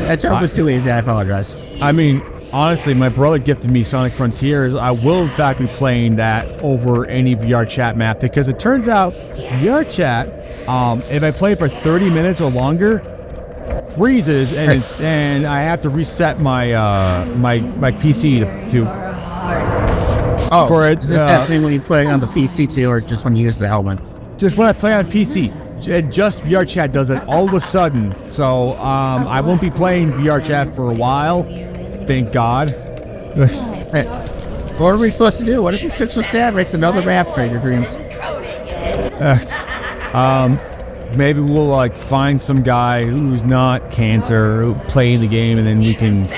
Speaker 2: That joke was too easy. I apologize.
Speaker 1: I mean, honestly, my brother gifted me Sonic Frontiers. I will, in fact, be playing that over any VRCHAT map, because it turns out VRCHAT, if I play for 30 minutes or longer, freezes, and I have to reset my my PC to for it.
Speaker 2: Is this happening when you play on the PC too, or just when you use the helmet?
Speaker 1: Just when I play on PC. And just VRCHAT does it all of a sudden. So I won't be playing VRCHAT for a while. Thank God.
Speaker 2: Hey, what are we supposed to do? What if you fix the sad makes another map Stranger Dreams?
Speaker 1: Maybe we'll like find some guy who's not cancer playing the game, and then we can.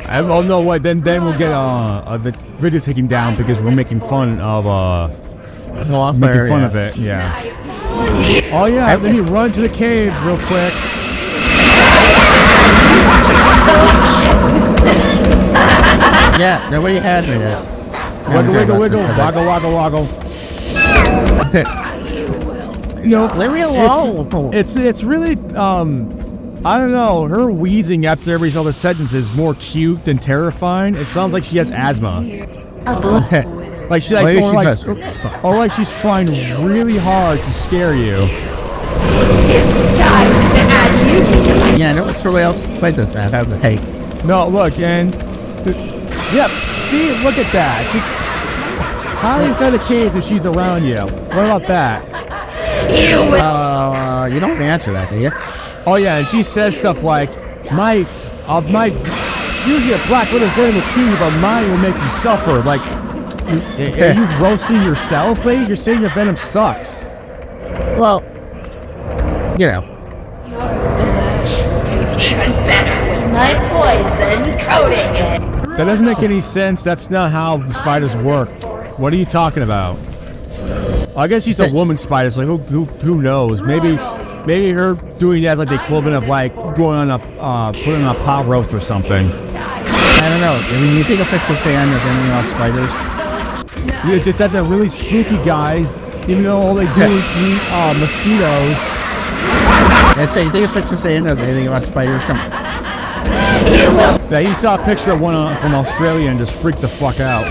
Speaker 1: Oh no! What? Then we'll get the video taken down because we're making fun of making fun of it. Yeah. Oh yeah. Let me run to the cave real quick.
Speaker 2: Yeah, nobody had me there.
Speaker 1: Wiggle, waggle, waggle. You know,
Speaker 2: Leave me alone.
Speaker 1: it's really I don't know. Her wheezing after every other sentence is more cute than terrifying. It sounds like she has asthma. Like she's like, or like she's trying really hard to scare you.
Speaker 5: It's time to add you to my...
Speaker 2: Yeah, no one's really else played this, man. Have the hate.
Speaker 1: No, look, and yep. See, look at that. How is that the case if she's around you? What about that?
Speaker 2: You don't answer that, do you?
Speaker 1: Oh yeah, and she says stuff like, usually a black widow venom will kill you, but mine will make you suffer. Like, are you roasting yourself, lady? You're saying your venom sucks.
Speaker 2: Well, you know.
Speaker 5: Your flesh tastes even better with my poison coating it.
Speaker 1: That doesn't make any sense. That's not how the spiders work. What are you talking about? I guess she's a woman spider, so who knows? Maybe her doing that is like the equivalent of like going on putting on a pot roast or something.
Speaker 2: I don't know. I mean, you think OfficialSayon of any spiders?
Speaker 1: Yeah, it's just that they're really spooky guys, even though all they do is eat mosquitoes.
Speaker 2: I'd say, you think OfficialSayon of anything about spiders? Come on.
Speaker 1: Yeah, he saw a picture of one from Australia and just freaked the fuck out.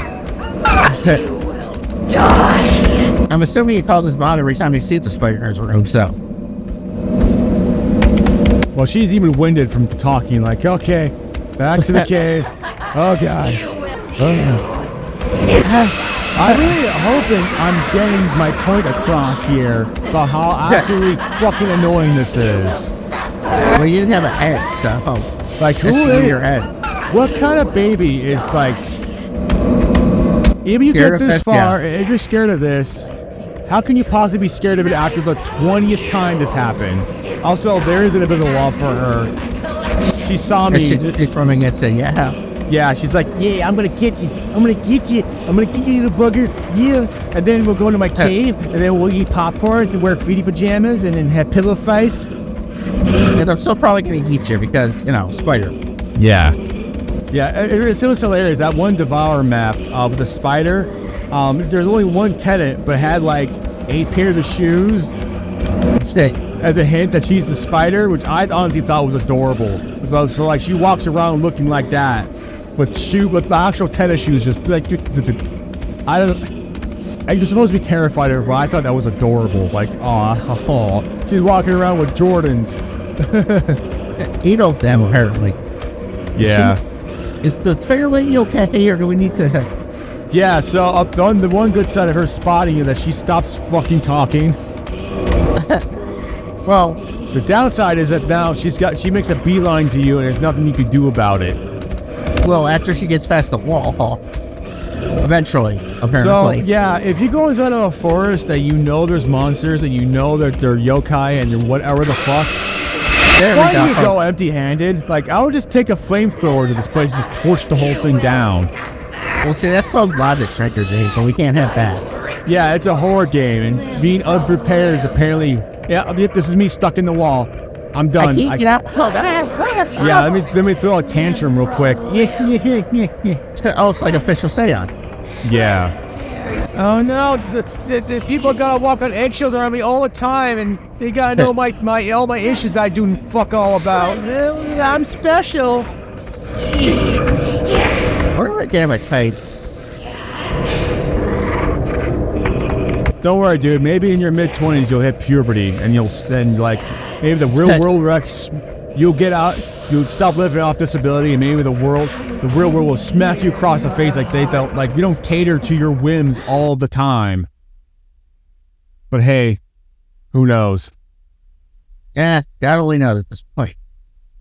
Speaker 2: I'm assuming he calls his mom every time he sees the spider in his room, so.
Speaker 1: Well, she's even winded from talking, like, okay, back to the cave. Oh, God. I'm really hoping I'm getting my point across here about how absolutely fucking annoying this is.
Speaker 2: Well, you didn't have a head, so.
Speaker 1: Like, who
Speaker 2: is your head?
Speaker 1: What kind of baby is like, even you get this far, if you're scared of this, how can you possibly be scared of it after the 20th time this happened? Also, there is an invisible wall for her. She saw me. Yeah, she's like, yeah, I'm gonna get you. I'm gonna get you. I'm gonna get you, little bugger. Yeah. And then we'll go to my cave, and then we'll eat popcorns and wear feety pajamas and then have pillow fights.
Speaker 2: And I'm still probably gonna eat you because, you know, spider.
Speaker 1: Yeah. Yeah, it was hilarious. That one Devour map with the spider, there's only one tenant, but had like 8 pairs of shoes. As a hint that she's the spider, which I honestly thought was adorable. So like she walks around looking like that, with actual tennis shoes, just like I don't. And you're supposed to be terrified of her, but I thought that was adorable. Like, aw, she's walking around with Jordans.
Speaker 2: 8 of them apparently.
Speaker 1: Yeah.
Speaker 2: Is the fair lady okay, or do we need to?
Speaker 1: Yeah. So on the one good side of her spotting you that she stops fucking talking. Well, the downside is that now she makes a beeline to you, and there's nothing you can do about it.
Speaker 2: Well, after she gets past the wall, eventually, apparently.
Speaker 1: So yeah, if you go inside of a forest that you know there's monsters and you know that they're yokai and they're whatever the fuck, why do you go empty-handed? Like, I would just take a flamethrower to this place and just torch the whole thing down.
Speaker 2: Well, see, that's called logic, Striker Jane, so we can't have that.
Speaker 1: Yeah, it's a horror game, and being unprepared is apparently. Yeah, this is me stuck in the wall. I'm done.
Speaker 2: I can't get out.
Speaker 1: Yeah, let me throw a tantrum real quick.
Speaker 2: Oh, it's like OfficialSayon.
Speaker 1: Yeah. Oh no, the people gotta walk on eggshells around me all the time, and they gotta know all my issues I do fuck all about. I'm special.
Speaker 2: Where damn it, tight.
Speaker 1: Don't worry, dude. Maybe in your mid-20s you'll hit puberty, and maybe the real world you'll get out, you'll stop living off disability, and maybe the real world will smack you across the face like they don't, like you don't cater to your whims all the time. But hey, who knows?
Speaker 2: Yeah, God only knows at this point.